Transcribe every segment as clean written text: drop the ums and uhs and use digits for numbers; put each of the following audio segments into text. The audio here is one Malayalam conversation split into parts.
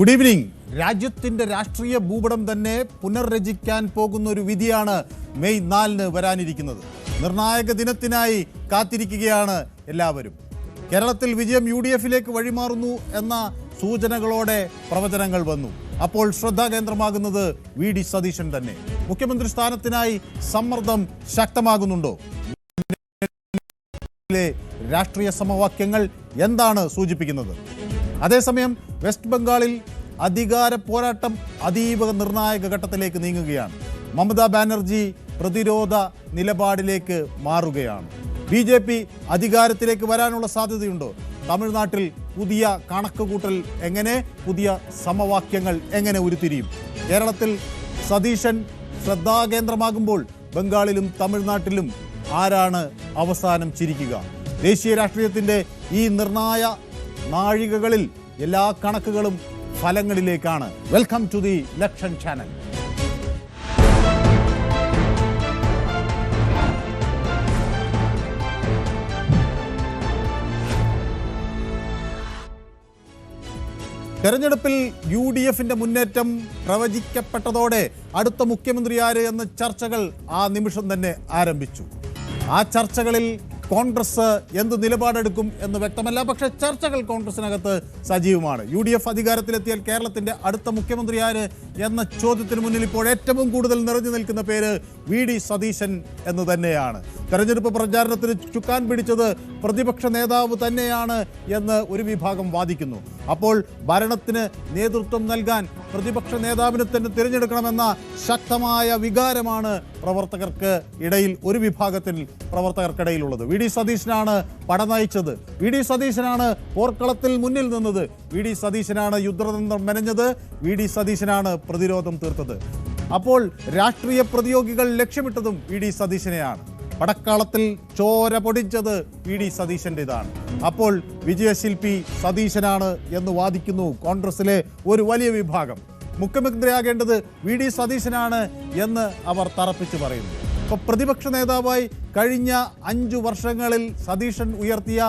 Good evening. രാജ്യത്തിന്റെ രാഷ്ട്രീയ ഭൂപടം തന്നെ പുനർരചിക്കാൻ പോകുന്ന ഒരു വിധിയാണ് മെയ് 4 വരാനിരിക്കുന്നത്. നിർണായക ദിനത്തിനായി കാത്തിരിക്കുകയാണ് എല്ലാവരും. കേരളത്തിൽ വിജയം UDF-ലേക്ക് വഴിമാറുന്നു എന്ന സൂചനകളോടെ പ്രവചനങ്ങൾ വന്നു. അപ്പോൾ ശ്രദ്ധാകേന്ദ്രമാകുന്നത് VD സതീശൻ തന്നെ. മുഖ്യമന്ത്രി സ്ഥാനത്തിനായി സമ്മർദ്ദം ശക്തമാകുന്നുണ്ടോ? രാഷ്ട്രീയ സമവാക്യങ്ങൾ എന്താണ് സൂചിപ്പിക്കുന്നത്? അതേസമയം വെസ്റ്റ് ബംഗാളിൽ അധികാര പോരാട്ടം അതീവ നിർണായക ഘട്ടത്തിലേക്ക് നീങ്ങുകയാണ്. മമതാ ബാനർജി പ്രതിരോധ നിലപാടിലേക്ക് മാറുകയാണ്. BJP അധികാരത്തിലേക്ക് വരാനുള്ള സാധ്യതയുണ്ടോ? തമിഴ്നാട്ടിൽ പുതിയ കണക്കുകൂട്ടൽ എങ്ങനെ, പുതിയ സമവാക്യങ്ങൾ എങ്ങനെ ഉരുത്തിരിയും? കേരളത്തിൽ സതീശൻ ശ്രദ്ധാകേന്ദ്രമാകുമ്പോൾ ബംഗാളിലും തമിഴ്നാട്ടിലും ആരാണ് അവസാനം ചിരിക്കുക? ദേശീയ രാഷ്ട്രീയത്തിൻ്റെ ഈ നിർണായ നാഴികകളിൽ എല്ലാ കണക്കുകളും ഫലങ്ങളിലേക്കാണ്. Welcome to the election channel. തെരഞ്ഞെടുപ്പിൽ UDF-ന്റെ മുന്നേറ്റം പ്രവചിക്കപ്പെട്ടതോടെ അടുത്ത മുഖ്യമന്ത്രി ആര് എന്ന ചർച്ചകൾ ആ നിമിഷം തന്നെ ആരംഭിച്ചു. ആ ചർച്ചകളിൽ കോൺഗ്രസ് എന്ത് നിലപാടെടുക്കും എന്ന് വ്യക്തമല്ല. പക്ഷേ ചർച്ചകൾ കോൺഗ്രസിനകത്ത് സജീവമാണ്. UDF അധികാരത്തിലെത്തിയാൽ കേരളത്തിൻ്റെ അടുത്ത മുഖ്യമന്ത്രി ആര് എന്ന ചോദ്യത്തിന് മുന്നിൽ ഇപ്പോൾ ഏറ്റവും കൂടുതൽ നിറഞ്ഞു നിൽക്കുന്ന പേര് VD സതീശൻ എന്ന് തന്നെയാണ്. തെരഞ്ഞെടുപ്പ് പ്രചാരണത്തിന് ചുക്കാൻ പിടിച്ചത് പ്രതിപക്ഷ നേതാവ് തന്നെയാണ് എന്ന് ഒരു വിഭാഗം വാദിക്കുന്നു. അപ്പോൾ ഭരണത്തിന് നേതൃത്വം നൽകാൻ പ്രതിപക്ഷ നേതാവിനെ തന്നെ തിരഞ്ഞെടുക്കണമെന്ന ശക്തമായ വികാരമാണ് പ്രവർത്തകർക്ക് ഇടയിൽ, ഒരു വിഭാഗത്തിൽ പ്രവർത്തകർക്കിടയിലുള്ളത്. VD സതീശനാണ് പട നയിച്ചത്. VD സതീശനാണ് പോർക്കളത്തിൽ മുന്നിൽ നിന്നത്. VD സതീശനാണ് യുദ്ധതന്ത്രം മെനഞ്ഞത്. VD സതീശനാണ് പ്രതിരോധം തീർത്തത്. അപ്പോൾ രാഷ്ട്രീയ പ്രതിയോഗികൾ ലക്ഷ്യമിട്ടതും VD സതീശനെയാണ്. പടക്കളത്തിൽ ചോര പൊടിച്ചത് VD സതീശൻ്റെതാണ്. അപ്പോൾ വിജയശില്പി സതീശനാണ് എന്ന് വാദിക്കുന്നു കോൺഗ്രസിലെ ഒരു വലിയ വിഭാഗം. മുഖ്യമന്ത്രിയാകേണ്ടത് VD സതീശനാണ് എന്ന് അവർ തറപ്പിച്ച് പറയുന്നു. ഇപ്പോൾ പ്രതിപക്ഷ നേതാവായി കഴിഞ്ഞ 5 വർഷങ്ങളിൽ സതീശൻ ഉയർത്തിയ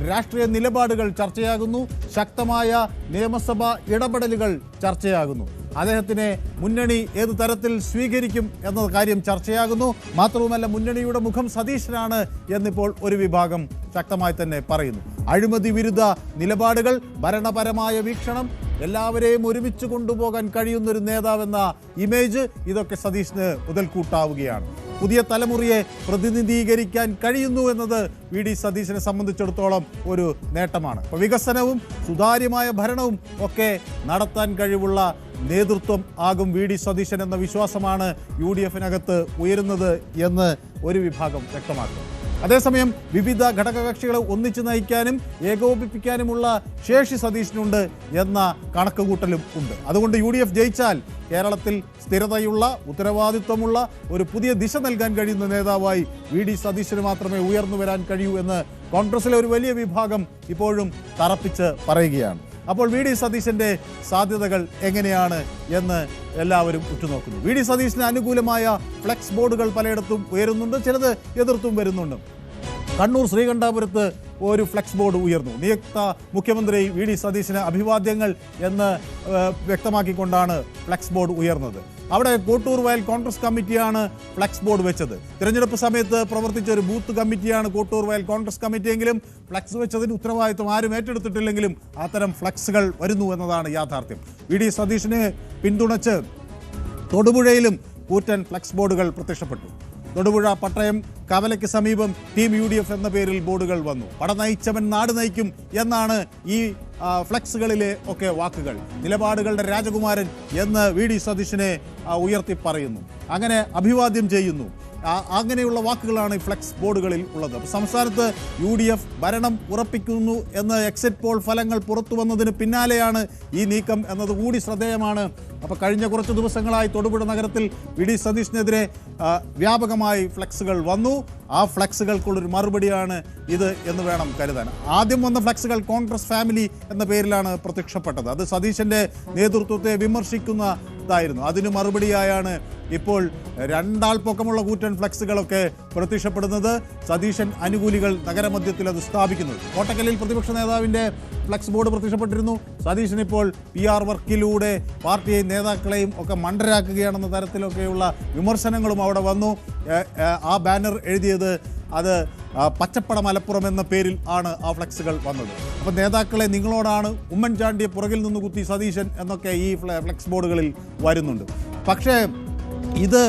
രാഷ്ട്രീയ നിലപാടുകൾ ചർച്ചയാകുന്നു. ശക്തമായ നിയമസഭാ ഇടപെടലുകൾ ചർച്ചയാകുന്നു. അദ്ദേഹത്തിനെ മുന്നണി ഏത് തരത്തിൽ സ്വീകരിക്കും എന്ന കാര്യം ചർച്ചയാകുന്നു. മാത്രവുമല്ല, മുന്നണിയുടെ മുഖം സതീശനാണ് എന്നിപ്പോൾ ഒരു വിഭാഗം ശക്തമായി തന്നെ പറയുന്നു. അഴിമതി വിരുദ്ധ നിലപാടുകൾ, ഭരണപരമായ വീക്ഷണം, എല്ലാവരെയും ഒരുമിച്ച് കൊണ്ടുപോകാൻ കഴിയുന്നൊരു നേതാവെന്ന ഇമേജ്, ഇതൊക്കെ സതീശന് മുതൽക്കൂട്ടാവുകയാണ്. പുതിയ തലമുറയെ പ്രതിനിധീകരിക്കാൻ കഴിയുന്നു എന്നത് VD സതീശനെ സംബന്ധിച്ചിടത്തോളം ഒരു നേട്ടമാണ്. അപ്പോൾ വികസനവും സുതാര്യമായ ഭരണവും ഒക്കെ നടത്താൻ കഴിവുള്ള നേതൃത്വം ആകും VD സതീശൻ എന്ന വിശ്വാസമാണ് UDF-നകത്ത് ഉയരുന്നത് എന്ന് ഒരു വിഭാഗം വ്യക്തമാക്കും. അതേസമയം വിവിധ ഘടകകക്ഷികളെ ഒന്നിച്ചു നയിക്കാനും ഏകോപിപ്പിക്കാനുമുള്ള ശേഷി സതീശനുണ്ട് എന്ന കണക്കുകൂട്ടലും ഉണ്ട്. അതുകൊണ്ട് UDF ജയിച്ചാൽ കേരളത്തിൽ സ്ഥിരതയുള്ള, ഉത്തരവാദിത്വമുള്ള ഒരു പുതിയ ദിശ നൽകാൻ കഴിയുന്ന നേതാവായി VD സതീശന് മാത്രമേ ഉയർന്നു വരാൻ കഴിയൂ എന്ന് കോൺഗ്രസിലെ ഒരു വലിയ വിഭാഗം ഇപ്പോഴും തറപ്പിച്ച് പറയുകയാണ്. അപ്പോൾ VD സതീശൻ്റെ സാധ്യതകൾ എങ്ങനെയാണ് എന്ന് എല്ലാവരും ഉറ്റുനോക്കുന്നു. VD സതീശന് അനുകൂലമായ ഫ്ലെക്സ് ബോർഡുകൾ പലയിടത്തും ഉയരുന്നുണ്ട്, ചിലത് എതിർത്തും വരുന്നുണ്ട്. കണ്ണൂർ ശ്രീകണ്ഠാപുരത്ത് ഒരു ഫ്ലെക്സ് ബോർഡ് ഉയർന്നു. നിയുക്ത മുഖ്യമന്ത്രി VD സതീശന് അഭിവാദ്യങ്ങൾ എന്ന് വ്യക്തമാക്കിക്കൊണ്ടാണ് ഫ്ലെക്സ് ബോർഡ് ഉയർന്നത്. അവിടെ കോട്ടൂർ വയൽ കോൺഗ്രസ് കമ്മിറ്റിയാണ് ഫ്ലെക്സ് ബോർഡ് വെച്ചത്. തിരഞ്ഞെടുപ്പ് സമയത്ത് പ്രവർത്തിച്ച ഒരു ബൂത്ത് കമ്മിറ്റിയാണ് കോട്ടൂർ വയൽ കോൺഗ്രസ് കമ്മിറ്റിയെങ്കിലും ഫ്ലെക്സ് വെച്ചതിന് ഉത്തരവാദിത്വം ആരും ഏറ്റെടുത്തിട്ടില്ലെങ്കിലും അത്തരം ഫ്ലെക്സുകൾ വരുന്നു എന്നതാണ് യാഥാർത്ഥ്യം. VD സതീശനെ പിന്തുണച്ച് തൊടുപുഴയിലും കൂറ്റൻ ഫ്ലെക്സ് ബോർഡുകൾ പ്രത്യക്ഷപ്പെട്ടു. തൊടുപുഴ, പട്ടയം, കവലയ്ക്ക് സമീപം ടീം UDF എന്ന പേരിൽ ബോർഡുകൾ വന്നു. പട നയിച്ചവൻ നാട് നയിക്കും എന്നാണ് ഈ ഫ്ലെക്സുകളിലെ ഒക്കെ വാക്കുകൾ. നിലപാടുകളുടെ രാജകുമാരൻ എന്ന് VD സതീശനെ ഉയർത്തി പറയുന്നു. അങ്ങനെ അഭിവാദ്യം ചെയ്യുന്നു. അങ്ങനെയുള്ള വാക്കുകളാണ് ഈ ഫ്ലെക്സ് ബോർഡുകളിൽ ഉള്ളത്. അപ്പോൾ സംസ്ഥാനത്ത് UDF ഭരണം ഉറപ്പിക്കുന്നു എന്ന് എക്സിറ്റ് പോൾ ഫലങ്ങൾ പുറത്തു വന്നതിന് പിന്നാലെയാണ് ഈ നീക്കം എന്നത് കൂടി ശ്രദ്ധേയമാണ്. അപ്പോൾ കഴിഞ്ഞ കുറച്ച് ദിവസങ്ങളായി തൊടുപുഴ നഗരത്തിൽ VD സതീശനെതിരെ വ്യാപകമായി ഫ്ലെക്സുകൾ വന്നു. ആ ഫ്ലെക്സുകൾക്കുള്ളൊരു മറുപടിയാണ് ഇത് എന്ന് വേണം കരുതാൻ. ആദ്യം വന്ന ഫ്ലെക്സുകൾ കോൺഗ്രസ് ഫാമിലി എന്ന പേരിലാണ് പ്രത്യക്ഷപ്പെട്ടത്. അത് സതീശൻ്റെ നേതൃത്വത്തെ വിമർശിക്കുന്ന കരുത്തായിരുന്നു. അതിന് മറുപടിയായാണ് ഇപ്പോൾ രണ്ടാൾ പൊക്കമുള്ള കൂറ്റൻ ഫ്ലക്സുകളൊക്കെ പ്രത്യക്ഷപ്പെടുന്നത്. സതീശൻ അനുകൂലികൾ നഗരമധ്യത്തിൽ അത് സ്ഥാപിക്കുന്നത്. കോട്ടക്കലിൽ പ്രതിപക്ഷ നേതാവിൻ്റെ ഫ്ലക്സ് ബോർഡ് പ്രത്യക്ഷപ്പെട്ടിരുന്നു. സതീശൻ ഇപ്പോൾ PR വർക്കിലൂടെ പാർട്ടിയെയും നേതാക്കളെയും ഒക്കെ മണ്ടരാക്കുകയാണെന്ന തരത്തിലൊക്കെയുള്ള വിമർശനങ്ങളും അവിടെ വന്നു. ആ ബാനർ എഴുതിയത് അത് പച്ചപ്പട മലപ്പുറം എന്ന പേരിൽ ആണ് ആ ഫ്ലക്സുകൾ വന്നത്. അപ്പോൾ നേതാക്കളെ നിങ്ങളോടാണ് ഉമ്മൻചാണ്ടിയെ പുറകിൽ നിന്ന് കുത്തി സതീശൻ എന്നൊക്കെ ഈ ഫ്ലക്സ് ബോർഡുകളിൽ വരുന്നുണ്ട്. പക്ഷേ ഇത്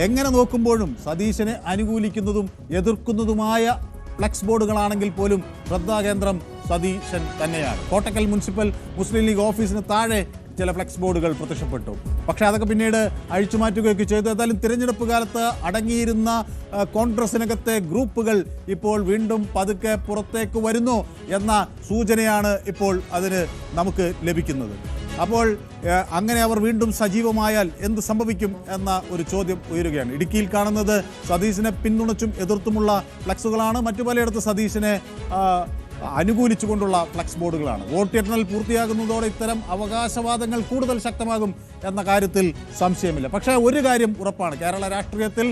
എങ്ങനെ നോക്കുമ്പോഴും സതീശനെ അനുകൂലിക്കുന്നതും എതിർക്കുന്നതുമായ ഫ്ലക്സ് ബോർഡുകളാണെങ്കിൽ പോലും ശ്രദ്ധാകേന്ദ്രം സതീശൻ തന്നെയാണ്. കോട്ടക്കൽ മുനിസിപ്പൽ മുസ്ലിം ലീഗ് ഓഫീസിന് താഴെ ചില ഫ്ലക്സ് ബോർഡുകൾ പ്രത്യക്ഷപ്പെട്ടു. പക്ഷേ അതൊക്കെ പിന്നീട് അഴിച്ചുമാറ്റുകയൊക്കെ ചെയ്തു. ഏതായാലും തിരഞ്ഞെടുപ്പ് കാലത്ത് അടങ്ങിയിരുന്ന കോൺഗ്രസിനകത്തെ ഗ്രൂപ്പുകൾ ഇപ്പോൾ വീണ്ടും പതുക്കെ പുറത്തേക്ക് വരുന്നു എന്ന സൂചനയാണ് ഇപ്പോൾ അതിന് നമുക്ക് ലഭിക്കുന്നത്. അപ്പോൾ അങ്ങനെ അവർ വീണ്ടും സജീവമായാൽ എന്ത് സംഭവിക്കും എന്ന ഒരു ചോദ്യം ഉയരുകയാണ്. ഇടുക്കിയിൽ കാണുന്നത് സതീശനെ പിന്തുണച്ചും എതിർത്തുമുള്ള ഫ്ലക്സുകളാണ്. മറ്റു പലയിടത്ത് സതീശനെ അനുകൂലിച്ചുകൊണ്ടുള്ള ഫ്ലക്സ് ബോർഡുകളാണ്. വോട്ടെണ്ണൽ പൂർത്തിയാകുന്നതോടെ ഇത്തരം അവകാശവാദങ്ങൾ കൂടുതൽ ശക്തമാകും എന്ന കാര്യത്തിൽ സംശയമില്ല. പക്ഷേ ഒരു കാര്യം ഉറപ്പാണ്, കേരള രാഷ്ട്രീയത്തിൽ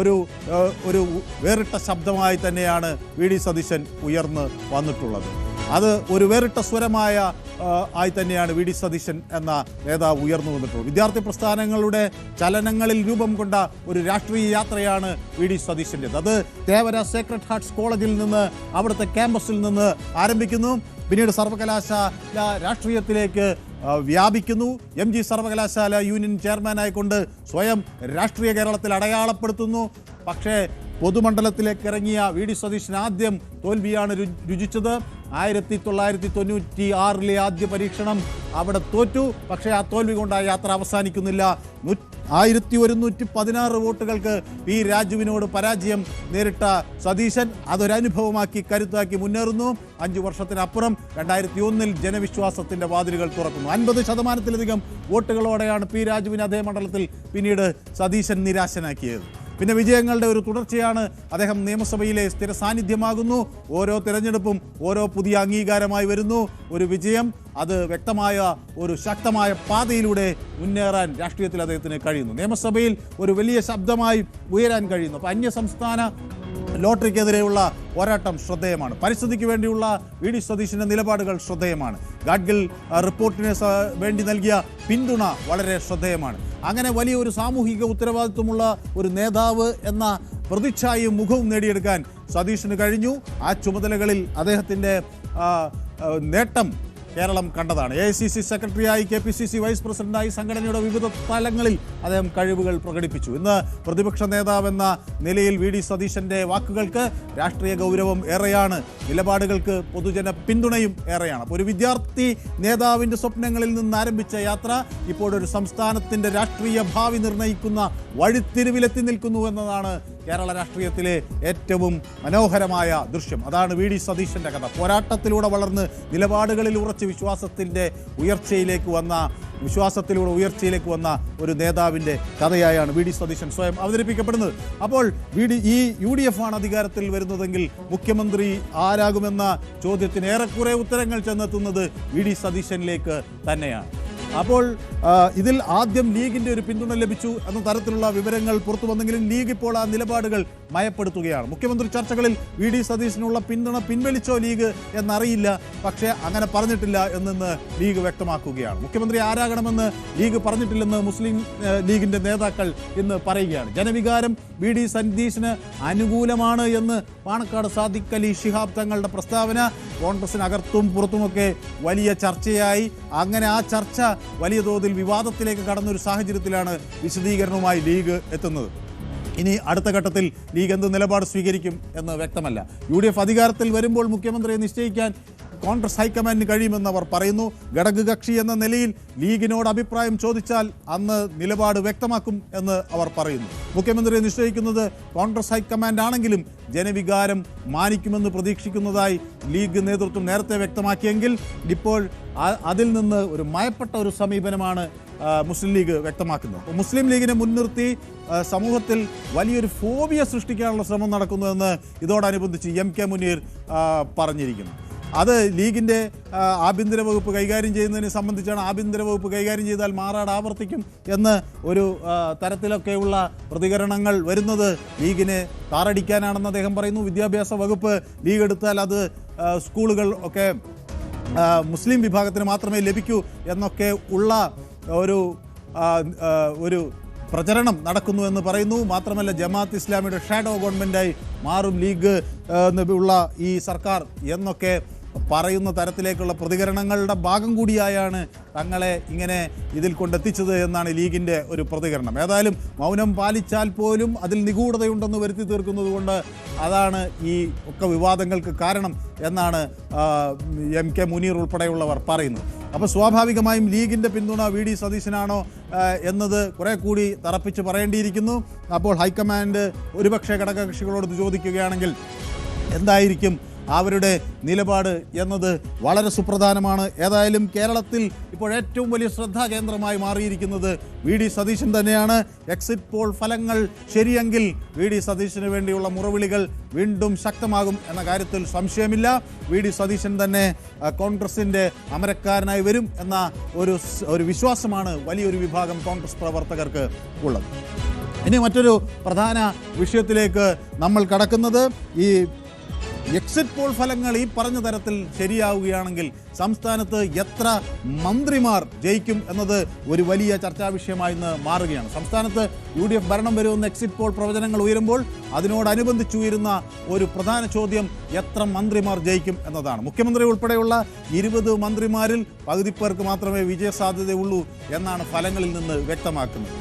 ഒരു വേറിട്ട ശബ്ദമായി തന്നെയാണ് VD സതീശൻ ഉയർന്ന് വന്നിട്ടുള്ളത്. അത് ഒരു വേറിട്ട സ്വരമായ ആയി തന്നെയാണ് VD സതീശൻ എന്ന നേതാവ് ഉയർന്നു വന്നിട്ടുള്ളത്. വിദ്യാർത്ഥി പ്രസ്ഥാനങ്ങളുടെ ചലനങ്ങളിൽ രൂപം കൊണ്ട ഒരു രാഷ്ട്രീയ യാത്രയാണ് VD സതീശൻ്റേത്. അത് തേവര സേക്രഡ് ഹാർട്ട്സ് കോളേജിൽ നിന്ന്, അവിടുത്തെ ക്യാമ്പസിൽ നിന്ന് ആരംഭിക്കുന്നു. പിന്നീട് സർവകലാശാല രാഷ്ട്രീയത്തിലേക്ക് വ്യാപിക്കുന്നു. MG സർവകലാശാല യൂണിയൻ ചെയർമാനായിക്കൊണ്ട് സ്വയം രാഷ്ട്രീയ കേരളത്തിൽ അടയാളപ്പെടുത്തുന്നു. പക്ഷേ പൊതുമണ്ഡലത്തിലേക്ക് ഇറങ്ങിയ VD സതീശൻ ആദ്യം തോൽവിയാണ് രുചിച്ചത്. 1996 ആദ്യ പരീക്ഷണം അവിടെ തോറ്റു. പക്ഷേ ആ തോൽവി കൊണ്ട് ആ യാത്ര അവസാനിക്കുന്നില്ല. 1116 വോട്ടുകൾക്ക് P രാജുവിനോട് പരാജയം നേരിട്ട സതീശൻ അതൊരനുഭവമാക്കി കരുത്താക്കി മുന്നേറുന്നു. 5 വർഷത്തിനപ്പുറം 2001 ജനവിശ്വാസത്തിൻ്റെ വാതിലുകൾ തുറക്കുന്നു. 50% വോട്ടുകളോടെയാണ് P രാജുവിനെ അതേ മണ്ഡലത്തിൽ പിന്നീട് സതീശൻ നിരാശനാക്കിയത്. പിന്നെ വിജയങ്ങളുടെ ഒരു തുടർച്ചയാണ്. അദ്ദേഹം നിയമസഭയിലെ സ്ഥിര സാന്നിധ്യമാകുന്നു. ഓരോ തിരഞ്ഞെടുപ്പും ഓരോ പുതിയ അംഗീകാരമായി വരുന്നു. ഒരു വിജയം, അത് വ്യക്തമായ ഒരു ശക്തമായ പാതയിലൂടെ മുന്നേറാൻ രാഷ്ട്രീയത്തിൽ അദ്ദേഹത്തിന് കഴിയുന്നു. നിയമസഭയിൽ ഒരു വലിയ ശബ്ദമായി ഉയരാൻ കഴിയുന്നു. അപ്പോൾ അന്യസംസ്ഥാന ലോട്ടറിക്കെതിരെയുള്ള പോരാട്ടം ശ്രദ്ധേയമാണ്. പരിസ്ഥിതിക്ക് വേണ്ടിയുള്ള VD സതീശൻ്റെ നിലപാടുകൾ ശ്രദ്ധേയമാണ്. ഗാഡ്ഗിൽ റിപ്പോർട്ടിന് വേണ്ടി നൽകിയ പിന്തുണ വളരെ ശ്രദ്ധേയമാണ്. അങ്ങനെ വലിയ ഒരു സാമൂഹിക ഉത്തരവാദിത്വമുള്ള ഒരു നേതാവ് എന്ന പ്രതിച്ഛായയും മുഖവും നേടിയെടുക്കാൻ സതീശന് കഴിഞ്ഞു. ആ ചുമതലകളിൽ അദ്ദേഹത്തിൻ്റെ നേട്ടം കേരളം കണ്ടതാണ്. AICC സെക്രട്ടറിയായി, KPCC വൈസ് പ്രസിഡന്റായി സംഘടനയുടെ വിവിധ തലങ്ങളിൽ അദ്ദേഹം കഴിവുകൾ പ്രകടിപ്പിച്ചു. ഇന്ന് പ്രതിപക്ഷ നേതാവെന്ന നിലയിൽ VD സതീശൻ്റെ വാക്കുകൾക്ക് രാഷ്ട്രീയ ഗൗരവം ഏറെയാണ്. നിലപാടുകൾക്ക് പൊതുജന പിന്തുണയും ഏറെയാണ്. അപ്പോൾ ഒരു വിദ്യാർത്ഥി നേതാവിൻ്റെ സ്വപ്നങ്ങളിൽ നിന്ന് ആരംഭിച്ച യാത്ര ഇപ്പോഴൊരു സംസ്ഥാനത്തിൻ്റെ രാഷ്ട്രീയ ഭാവി നിർണ്ണയിക്കുന്ന വഴിത്തിരിവിലെത്തി നിൽക്കുന്നു എന്നതാണ് കേരള രാഷ്ട്രീയത്തിലെ ഏറ്റവും മനോഹരമായ ദൃശ്യം. അതാണ് VD സതീശൻ്റെ കഥ. പോരാട്ടത്തിലൂടെ വളർന്ന് നിലപാടുകളിൽ ഉറച്ച് വിശ്വാസത്തിലൂടെ ഉയർച്ചയിലേക്ക് വന്ന ഒരു നേതാവിൻ്റെ കഥയായാണ് VD സതീശൻ സ്വയം അവതരിപ്പിക്കപ്പെടുന്നത്. അപ്പോൾ ഈ UDF ആണ് അധികാരത്തിൽ വരുന്നതെങ്കിൽ മുഖ്യമന്ത്രി ആരാകുമെന്ന ചോദ്യത്തിന് ഏറെക്കുറെ ഉത്തരങ്ങൾ ചെന്നെത്തുന്നത് VD സതീശനിലേക്ക് തന്നെയാണ്. അപ്പോൾ ഇതിൽ ആദ്യം ലീഗിൻ്റെ ഒരു പിന്തുണ ലഭിച്ചു എന്ന തരത്തിലുള്ള വിവരങ്ങൾ പുറത്തു വന്നെങ്കിലും ലീഗ് ഇപ്പോൾ ആ നിലപാടുകൾ മയപ്പെടുത്തുകയാണ്. മുഖ്യമന്ത്രി ചർച്ചകളിൽ VD സതീശനുള്ള പിന്തുണ പിൻവലിച്ചോ ലീഗ് എന്നറിയില്ല. പക്ഷേ അങ്ങനെ പറഞ്ഞിട്ടില്ല എന്ന് ലീഗ് വ്യക്തമാക്കുകയാണ്. മുഖ്യമന്ത്രി ആരാകണമെന്ന് ലീഗ് പറഞ്ഞിട്ടില്ലെന്ന് മുസ്ലിം ലീഗിൻ്റെ നേതാക്കൾ ഇന്ന് പറയുകയാണ്. ജനവികാരം VD സതീശന് അനുകൂലമാണ് എന്ന് പാണക്കാട് സാദിഖ് അലി ശിഹാബ് തങ്ങളുടെ പ്രസ്താവന കോൺഗ്രസിനകത്തും പുറത്തുമൊക്കെ വലിയ ചർച്ചയായി. അങ്ങനെ ആ ചർച്ച വലിയ തോതിൽ വിവാദത്തിലേക്ക് കടന്നൊരു സാഹചര്യത്തിലാണ് വിശദീകരണവുമായി ലീഗ് എത്തുന്നത്. ഇനി അടുത്ത ഘട്ടത്തിൽ ലീഗ് എന്ത് നിലപാട് സ്വീകരിക്കും എന്ന് വ്യക്തമല്ല. UDF അധികാരത്തിൽ വരുമ്പോൾ മുഖ്യമന്ത്രിയെ നിശ്ചയിക്കാൻ കോൺഗ്രസ് ഹൈക്കമാൻഡിന് കഴിയുമെന്ന് അവർ പറയുന്നു. ഘടകകക്ഷി എന്ന നിലയിൽ ലീഗിനോട് അഭിപ്രായം ചോദിച്ചാൽ അന്ന് നിലപാട് വ്യക്തമാക്കും എന്ന് അവർ പറയുന്നു. മുഖ്യമന്ത്രിയെ നിശ്ചയിക്കുന്നത് കോൺഗ്രസ് ഹൈക്കമാൻഡ് ആണെങ്കിലും ജനവികാരം മാനിക്കുമെന്ന് പ്രതീക്ഷിക്കുന്നതായി ലീഗ് നേതൃത്വം നേരത്തെ വ്യക്തമാക്കിയെങ്കിൽ ഇപ്പോൾ അതിൽ നിന്ന് ഒരു മയപ്പെട്ട ഒരു സമീപനമാണ് മുസ്ലിം ലീഗ് വ്യക്തമാക്കുന്നത്. മുസ്ലിം ലീഗിനെ മുൻനിർത്തി സമൂഹത്തിൽ വലിയൊരു ഫോബിയ സൃഷ്ടിക്കാനുള്ള ശ്രമം നടക്കുന്നുവെന്ന് ഇതോടനുബന്ധിച്ച് MK മുനീർ പറഞ്ഞിരിക്കുന്നു. അത് ലീഗിൻ്റെ ആഭ്യന്തര വകുപ്പ് കൈകാര്യം ചെയ്യുന്നതിനെ സംബന്ധിച്ചാണ്. ആഭ്യന്തര വകുപ്പ് കൈകാര്യം ചെയ്താൽ മാറാട് ആവർത്തിക്കും എന്ന് ഒരു തരത്തിലൊക്കെയുള്ള പ്രതികരണങ്ങൾ വരുന്നത് ലീഗിനെ താറടിക്കാനാണെന്ന് അദ്ദേഹം പറയുന്നു. വിദ്യാഭ്യാസ വകുപ്പ് ലീഗ് എടുത്താൽ അത് സ്കൂളുകൾ ഒക്കെ മുസ്ലിം വിഭാഗത്തിന് മാത്രമേ ലഭിക്കൂ എന്നൊക്കെ ഉള്ള ഒരു പ്രചരണം നടക്കുന്നു എന്ന് പറയുന്നു. മാത്രമല്ല ജമാഅത്ത് ഇസ്ലാമിയുടെ ഷാഡോ ഗവൺമെൻറ്റായി മാറും ലീഗ് ഉള്ള ഈ സർക്കാർ എന്നൊക്കെ പറയുന്ന തരത്തിലേക്കുള്ള പ്രതികരണങ്ങളുടെ ഭാഗം കൂടിയായാണ് തങ്ങളെ ഇങ്ങനെ ഇതിൽ കൊണ്ടെത്തിച്ചത് എന്നാണ് ലീഗിൻ്റെ ഒരു പ്രതികരണം. ഏതായാലും മൗനം പാലിച്ചാൽ പോലും അതിൽ നിഗൂഢതയുണ്ടെന്ന് വരുത്തി തീർക്കുന്നത് കൊണ്ട് അതാണ് ഈ ഒക്കെ വിവാദങ്ങൾക്ക് കാരണം എന്നാണ് MK മുനീർ ഉൾപ്പെടെയുള്ളവർ പറയുന്നത്. അപ്പോൾ സ്വാഭാവികമായും ലീഗിൻ്റെ പിന്തുണ VD സതീശനാണോ എന്നത് കുറെ കൂടി തറപ്പിച്ച് പറയേണ്ടിയിരിക്കുന്നു. അപ്പോൾ ഹൈക്കമാൻഡ് ഒരുപക്ഷെ ഘടകകക്ഷികളോട് ചോദിക്കുകയാണെങ്കിൽ എന്തായിരിക്കും അവരുടെ നിലപാട് എന്നത് വളരെ സുപ്രധാനമാണ്. ഏതായാലും കേരളത്തിൽ ഇപ്പോൾ ഏറ്റവും വലിയ ശ്രദ്ധാകേന്ദ്രമായി മാറിയിരിക്കുന്നത് VD സതീശൻ തന്നെയാണ്. എക്സിറ്റ് പോൾ ഫലങ്ങൾ ശരിയെങ്കിൽ VD സതീശന് വേണ്ടിയുള്ള മുറവിളികൾ വീണ്ടും ശക്തമാകും എന്ന കാര്യത്തിൽ സംശയമില്ല. VD സതീശൻ തന്നെ കോൺഗ്രസിൻ്റെ അമരക്കാരനായി വരും എന്ന ഒരു വിശ്വാസമാണ് വലിയൊരു വിഭാഗം കോൺഗ്രസ് പ്രവർത്തകർക്ക് ഉള്ളത്. ഇനി മറ്റൊരു പ്രധാന വിഷയത്തിലേക്ക് നമ്മൾ കടക്കുന്നത് ഈ എക്സിറ്റ് പോൾ ഫലങ്ങൾ ഈ പറഞ്ഞ തരത്തിൽ ശരിയാവുകയാണെങ്കിൽ സംസ്ഥാനത്ത് എത്ര മന്ത്രിമാർ ജയിക്കും എന്നത് ഒരു വലിയ ചർച്ചാ വിഷയമായി ഇന്ന് മാറുകയാണ്. സംസ്ഥാനത്ത് UDF ഭരണം വരുമെന്ന് എക്സിറ്റ് പോൾ പ്രവചനങ്ങൾ ഉയരുമ്പോൾ അതിനോടനുബന്ധിച്ച് ഉയരുന്ന ഒരു പ്രധാന ചോദ്യം എത്ര മന്ത്രിമാർ ജയിക്കും എന്നതാണ്. മുഖ്യമന്ത്രി ഉൾപ്പെടെയുള്ള 20 മന്ത്രിമാരിൽ പകുതി പേർക്ക് മാത്രമേ വിജയസാധ്യതയുള്ളൂ എന്നാണ് ഫലങ്ങളിൽ നിന്ന് വ്യക്തമാക്കുന്നത്.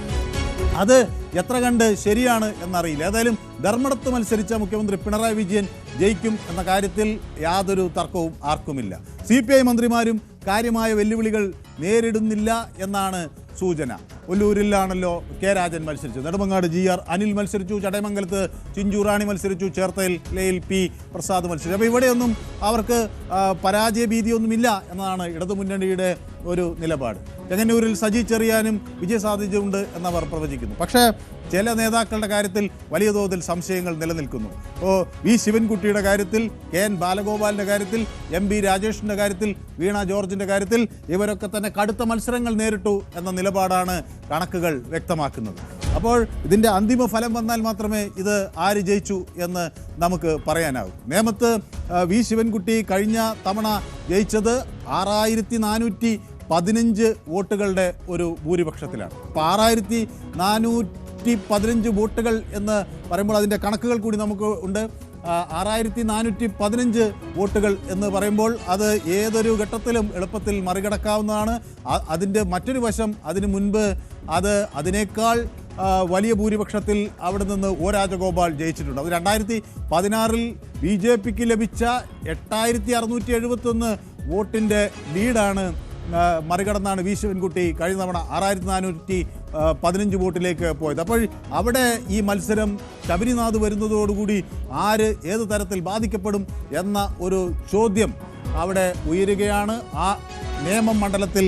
അത് എത്ര കണ്ട് ശരിയാണ് എന്നറിയില്ല. ഏതായാലും ധർമ്മടത്ത് മത്സരിച്ച മുഖ്യമന്ത്രി പിണറായി വിജയൻ ജയിക്കും എന്ന കാര്യത്തിൽ യാതൊരു തർക്കവും ആർക്കുമില്ല. CPI മന്ത്രിമാരും കാര്യമായ വെല്ലുവിളികൾ നേരിടുന്നില്ല എന്നാണ് സൂചന. ഒല്ലൂരിലാണല്ലോ K രാജൻ മത്സരിച്ചു, നെടുമങ്ങാട് GR അനിൽ മത്സരിച്ചു, ചടയമംഗലത്ത് ചിഞ്ചുറാണി മത്സരിച്ചു, ചേർത്തലയിൽ P പ്രസാദ് മത്സരിച്ചു. അപ്പോൾ ഇവിടെയൊന്നും അവർക്ക് പരാജയ ഭീതിയൊന്നുമില്ല എന്നതാണ് ഇടതുമുന്നണിയുടെ ഒരു നിലപാട്. ചെങ്ങന്നൂരിൽ സജി ചെറിയാനും വിജയസാധ്യതയുണ്ട് എന്നവർ പ്രവചിക്കുന്നു. പക്ഷേ ചില നേതാക്കളുടെ കാര്യത്തിൽ വലിയ തോതിൽ സംശയങ്ങൾ നിലനിൽക്കുന്നു. V ശിവൻകുട്ടിയുടെ കാര്യത്തിൽ, KN ബാലഗോപാലിൻ്റെ കാര്യത്തിൽ, MB രാജേഷിൻ്റെ കാര്യത്തിൽ, വീണ ജോർജിൻ്റെ കാര്യത്തിൽ ഇവരൊക്കെ തന്നെ കടുത്ത മത്സരങ്ങൾ നേരിട്ടു എന്ന നിലപാടാണ് കണക്കുകൾ വ്യക്തമാക്കുന്നത്. അപ്പോൾ ഇതിൻ്റെ അന്തിമ ഫലം വന്നാൽ മാത്രമേ ഇത് ആര് ജയിച്ചു എന്ന് നമുക്ക് പറയാനാകും. നേമത്ത് V ശിവൻകുട്ടി കഴിഞ്ഞ തവണ ജയിച്ചത് 6415 വോട്ടുകളുടെ ഒരു ഭൂരിപക്ഷത്തിലാണ്. അപ്പോൾ 6415 വോട്ടുകൾ എന്ന് പറയുമ്പോൾ അതിൻ്റെ കണക്കുകൾ കൂടി നമുക്ക് ഉണ്ട്. 6415 വോട്ടുകൾ എന്ന് പറയുമ്പോൾ അത് ഏതൊരു ഘട്ടത്തിലും എളുപ്പത്തിൽ മറികടക്കാവുന്നതാണ്. അതിൻ്റെ മറ്റൊരു വശം, അതിനു മുൻപ് അതിനേക്കാൾ വലിയ ഭൂരിപക്ഷത്തിൽ അവിടെ നിന്ന് O രാജഗോപാൽ ജയിച്ചിട്ടുണ്ട്. അത് 2016 BJPക്ക് ലഭിച്ച 8671 വോട്ടിൻ്റെ ലീഡാണ് മറികടന്നാണ് V ശിവൻകുട്ടി കഴിഞ്ഞ തവണ 6415 വോട്ടിലേക്ക് പോയത്. അപ്പോൾ അവിടെ ഈ മത്സരം ശബരിനാഥ് വരുന്നതോടുകൂടി ആര് ഏത് തരത്തിൽ ബാധിക്കപ്പെടും എന്ന ഒരു ചോദ്യം അവിടെ ഉയരുകയാണ്. ആ നേമം മണ്ഡലത്തിൽ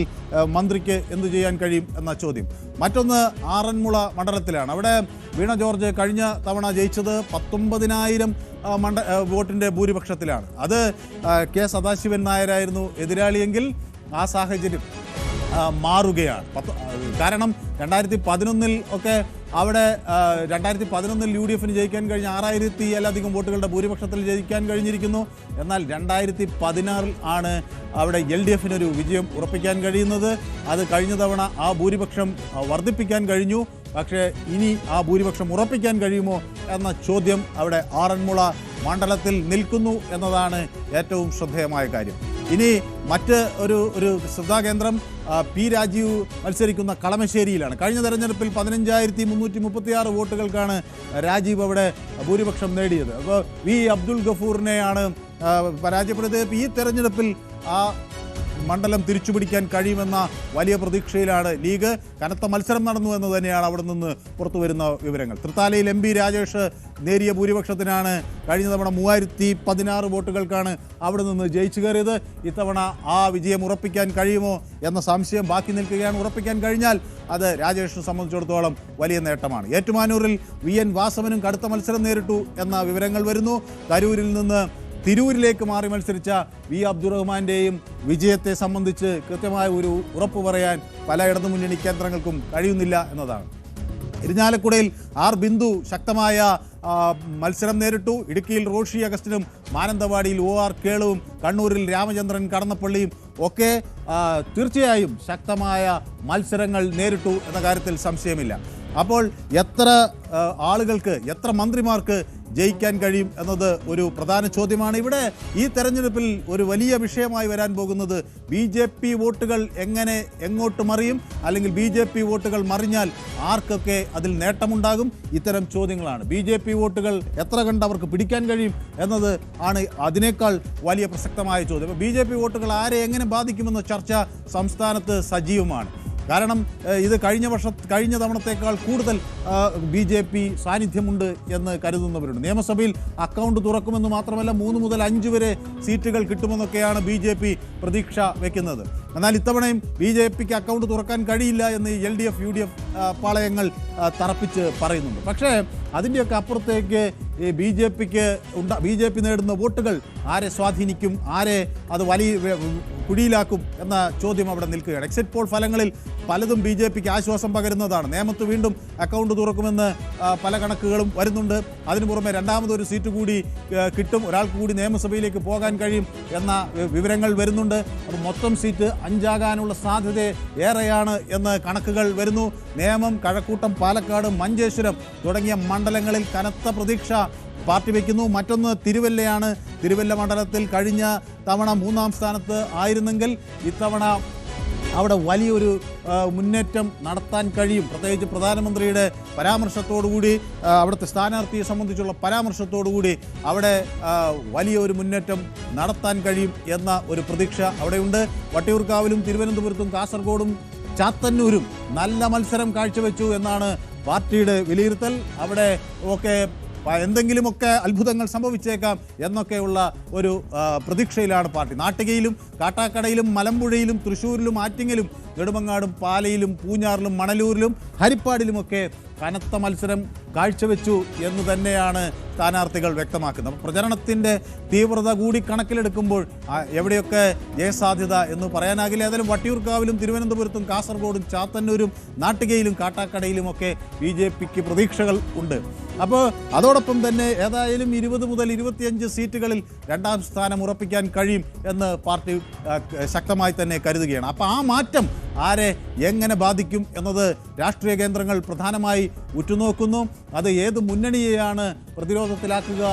മന്ത്രിക്ക് എന്തു ചെയ്യാൻ കഴിയും എന്ന ചോദ്യം. മറ്റൊന്ന് ആറന്മുള മണ്ഡലത്തിലാണ്. അവിടെ വീണ ജോർജ് കഴിഞ്ഞ തവണ ജയിച്ചത് 19,000 വോട്ടിൻ്റെ ഭൂരിപക്ഷത്തിലാണ്. അത് K സദാശിവൻ നായരായിരുന്നു എതിരാളിയെങ്കിൽ ആ സാഹചര്യം മാറുകയാണ്. കാരണം 2011 ഒക്കെ അവിടെ 2011 UDFന് ജയിക്കാൻ കഴിഞ്ഞ 6000-ലധികം വോട്ടുകളുടെ ഭൂരിപക്ഷത്തിൽ ജയിക്കാൻ കഴിഞ്ഞിരിക്കുന്നു. എന്നാൽ 2016 ആണ് അവിടെ LDFനൊരു വിജയം ഉറപ്പിക്കാൻ കഴിയുന്നത്. അത് കഴിഞ്ഞ തവണ ആ ഭൂരിപക്ഷം വർദ്ധിപ്പിക്കാൻ കഴിഞ്ഞു. പക്ഷേ ഇനി ആ ഭൂരിപക്ഷം ഉറപ്പിക്കാൻ കഴിയുമോ എന്ന ചോദ്യം അവിടെ ആറന്മുള മണ്ഡലത്തിൽ നിൽക്കുന്നു എന്നതാണ് ഏറ്റവും ശ്രദ്ധേയമായ കാര്യം. ഇനി മറ്റ് ഒരു ശ്രദ്ധാകേന്ദ്രം P രാജീവ് മത്സരിക്കുന്ന കളമശ്ശേരിയിലാണ്. കഴിഞ്ഞ തെരഞ്ഞെടുപ്പിൽ 15,336 വോട്ടുകൾക്കാണ് രാജീവ് അവിടെ ഭൂരിപക്ഷം നേടിയത്. അപ്പോൾ V അബ്ദുൽ ഗഫൂറിനെയാണ് പരാജയപ്പെടുത്തിയത്. ഈ തെരഞ്ഞെടുപ്പിൽ ആ മണ്ഡലം തിരിച്ചുപിടിക്കാൻ കഴിയുമെന്ന വലിയ പ്രതീക്ഷയിലാണ് ലീഗ്. കനത്ത മത്സരം നടന്നു എന്ന് തന്നെയാണ് അവിടെ നിന്ന് പുറത്തു വരുന്ന വിവരങ്ങൾ. തൃത്താലയിൽ MB രാജേഷ് നേരിയ ഭൂരിപക്ഷത്തിനാണ് കഴിഞ്ഞ തവണ 3016 വോട്ടുകൾക്കാണ് അവിടെ നിന്ന് ജയിച്ചു കയറിയത്. ഇത്തവണ ആ വിജയം ഉറപ്പിക്കാൻ കഴിയുമോ എന്ന സംശയം ബാക്കി നിൽക്കുകയാണ്. ഉറപ്പിക്കാൻ കഴിഞ്ഞാൽ അത് രാജേഷിനെ സംബന്ധിച്ചിടത്തോളം വലിയ നേട്ടമാണ്. ഏറ്റുമാനൂരിൽ VN വാസവനും കടുത്ത മത്സരം നേരിട്ടു എന്ന വിവരങ്ങൾ വരുന്നു. തരൂരിൽ നിന്ന് തിരൂരിലേക്ക് മാറി മത്സരിച്ച വി അബ്ദുറഹ്മാൻ്റെയും വിജയത്തെ സംബന്ധിച്ച് കൃത്യമായ ഒരു ഉറപ്പ് പറയാൻ പല ഇടതുമുന്നണി കേന്ദ്രങ്ങൾക്കും കഴിയുന്നില്ല എന്നതാണ്. ഇരിഞ്ഞാലക്കുടയിൽ ആർ ബിന്ദു ശക്തമായ മത്സരം നേരിട്ടു. ഇടുക്കിയിൽ റോഷി അഗസ്റ്റിനും മാനന്തവാടിയിൽ OR കേളുവും കണ്ണൂരിൽ രാമചന്ദ്രൻ കടന്നപ്പള്ളിയും ഒക്കെ തീർച്ചയായും ശക്തമായ മത്സരങ്ങൾ നേരിട്ടു എന്ന കാര്യത്തിൽ സംശയമില്ല. അപ്പോൾ എത്ര ആളുകൾക്ക്, എത്ര മന്ത്രിമാർക്ക് ജയിക്കാൻ കഴിയും എന്നത് ഒരു പ്രധാന ചോദ്യമാണ്. ഇവിടെ ഈ തെരഞ്ഞെടുപ്പിൽ ഒരു വലിയ വിഷയമായി വരാൻ പോകുന്നത് BJP വോട്ടുകൾ എങ്ങോട്ട് മറിയും, അല്ലെങ്കിൽ BJP വോട്ടുകൾ മറിഞ്ഞാൽ ആർക്കൊക്കെ അതിൽ നേട്ടമുണ്ടാകും, ഇത്തരം ചോദ്യങ്ങളാണ്. BJP വോട്ടുകൾ എത്ര കണ്ട് അവർക്ക് പിടിക്കാൻ കഴിയും എന്നത് ആണ് അതിനേക്കാൾ വലിയ പ്രസക്തമായ ചോദ്യം. അപ്പോൾ BJP വോട്ടുകൾ ആരെ എങ്ങനെ ബാധിക്കുമെന്ന ചർച്ച സംസ്ഥാനത്ത് സജീവമാണ്. കാരണം ഇത് കഴിഞ്ഞ തവണത്തേക്കാൾ കൂടുതൽ BJP സാന്നിധ്യമുണ്ട് എന്ന് കരുതുന്നവരുണ്ട്. നിയമസഭയിൽ അക്കൗണ്ട് തുറക്കുമെന്ന് മാത്രമല്ല 3 മുതൽ 5 വരെ സീറ്റുകൾ കിട്ടുമെന്നൊക്കെയാണ് BJP പ്രതീക്ഷ വയ്ക്കുന്നത്. എന്നാൽ ഇത്തവണയും BJPക്ക് അക്കൗണ്ട് തുറക്കാൻ കഴിയില്ല എന്ന് LDF UDF പാളയങ്ങൾ തറപ്പിച്ച് പറയുന്നുണ്ട്. പക്ഷേ അതിൻ്റെയൊക്കെ അപ്പുറത്തേക്ക് ഈ BJP നേടുന്ന വോട്ടുകൾ ആരെ സ്വാധീനിക്കും, ആരെ അത് വലിയ കുഴിയിലാക്കും എന്ന ചോദ്യം അവിടെ നിൽക്കുകയാണ്. എക്സിറ്റ് പോൾ ഫലങ്ങളിൽ പലതും BJPക്ക് ആശ്വാസം പകരുന്നതാണ്. നേമത്ത് വീണ്ടും അക്കൗണ്ട് തുറക്കുമെന്ന് പല കണക്കുകളും വരുന്നുണ്ട്. അതിനു പുറമെ രണ്ടാമതൊരു സീറ്റ് കൂടി കിട്ടും, ഒരാൾക്ക് കൂടി നിയമസഭയിലേക്ക് പോകാൻ കഴിയും എന്ന വിവരങ്ങൾ വരുന്നുണ്ട്. അപ്പോൾ മൊത്തം സീറ്റ് 5 ആകാനുള്ള സാധ്യത ഏറെയാണ് എന്ന് കണക്കുകൾ വരുന്നു. നേമം, കഴക്കൂട്ടം, പാലക്കാട്, മഞ്ചേശ്വരം തുടങ്ങിയ മണ്ഡലങ്ങളിൽ കനത്ത പ്രതീക്ഷ പാർട്ടി വയ്ക്കുന്നു. മറ്റൊന്ന് തിരുവല്ലയാണ്. തിരുവല്ല മണ്ഡലത്തിൽ കഴിഞ്ഞ തവണ 3-ാം സ്ഥാനത്ത് ആയിരുന്നെങ്കിൽ ഇത്തവണ അവിടെ വലിയൊരു മുന്നേറ്റം നടത്താൻ കഴിയും. പ്രത്യേകിച്ച് പ്രധാനമന്ത്രിയുടെ പരാമർശത്തോടുകൂടി, അവിടുത്തെ സ്ഥാനാർത്ഥിയെ സംബന്ധിച്ചുള്ള പരാമർശത്തോടുകൂടി അവിടെ വലിയൊരു മുന്നേറ്റം നടത്താൻ കഴിയും എന്ന ഒരു പ്രതീക്ഷ അവിടെയുണ്ട്. വട്ടിയൂർക്കാവിലും തിരുവനന്തപുരത്തും കാസർഗോഡും ചാത്തന്നൂരും നല്ല മത്സരം കാഴ്ചവെച്ചു എന്നാണ് പാർട്ടിയുടെ വിലയിരുത്തൽ. അവിടെ ഒക്കെ എന്തെങ്കിലുമൊക്കെ അത്ഭുതങ്ങൾ സംഭവിച്ചേക്കാം എന്നൊക്കെയുള്ള ഒരു പ്രതീക്ഷയിലാണ് പാർട്ടി. നാട്ടികയിലും കാട്ടാക്കടയിലും മലമ്പുഴയിലും തൃശ്ശൂരിലും ആറ്റിങ്ങലും നെടുമങ്ങാടും പാലയിലും പൂഞ്ഞാറിലും മണലൂരിലും ഹരിപ്പാടിലുമൊക്കെ കനത്ത മത്സരം കാഴ്ചവെച്ചു എന്ന് തന്നെയാണ് സ്ഥാനാർത്ഥികൾ വ്യക്തമാക്കുന്നത്. പ്രചരണത്തിൻ്റെ തീവ്രത കൂടി കണക്കിലെടുക്കുമ്പോൾ എവിടെയൊക്കെ ജയസാധ്യത എന്ന് പറയാനാകില്ല. ഏതായാലും വട്ടിയൂർക്കാവിലും തിരുവനന്തപുരത്തും കാസർഗോഡും ചാത്തന്നൂരും നാട്ടികയിലും കാട്ടാക്കടയിലുമൊക്കെ BJPക്ക് പ്രതീക്ഷകൾ ഉണ്ട്. അപ്പോൾ അതോടൊപ്പം തന്നെ ഏതായാലും 20 മുതൽ 25 സീറ്റുകളിൽ 2-ാം സ്ഥാനം ഉറപ്പിക്കാൻ കഴിയും എന്ന് പാർട്ടി ശക്തമായി തന്നെ കരുതുകയാണ്. അപ്പോൾ ആ മാറ്റം ആരെ എങ്ങനെ ബാധിക്കും എന്നത് രാഷ്ട്രീയ കേന്ദ്രങ്ങൾ പ്രധാനമായി ഉറ്റുനോക്കുന്നു. അത് ഏത് മുന്നണിയെയാണ് പ്രതിരോധത്തിലാക്കുക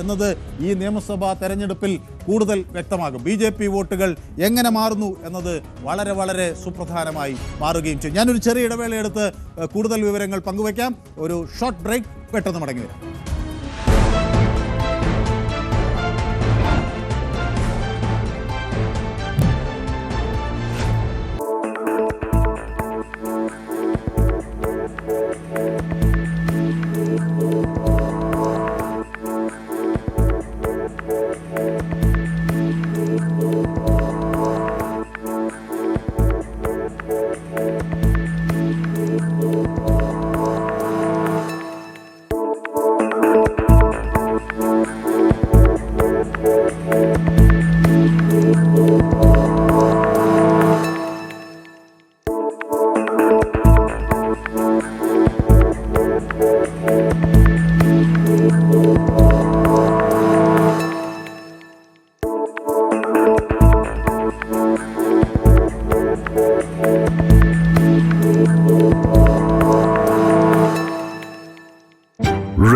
എന്നത് ഈ നിയമസഭാ തെരഞ്ഞെടുപ്പിൽ കൂടുതൽ വ്യക്തമാകും. BJP വോട്ടുകൾ എങ്ങനെ മാറുന്നു എന്നത് വളരെ വളരെ സുപ്രധാനമായി മാറുകയും ചെയ്യും. ഞാനൊരു ചെറിയ ഇടവേളയെടുത്ത് കൂടുതൽ വിവരങ്ങൾ പങ്കുവയ്ക്കാം. ഒരു ഷോർട്ട് ബ്രേക്ക്, പെട്ടെന്ന് മടങ്ങി വരാം.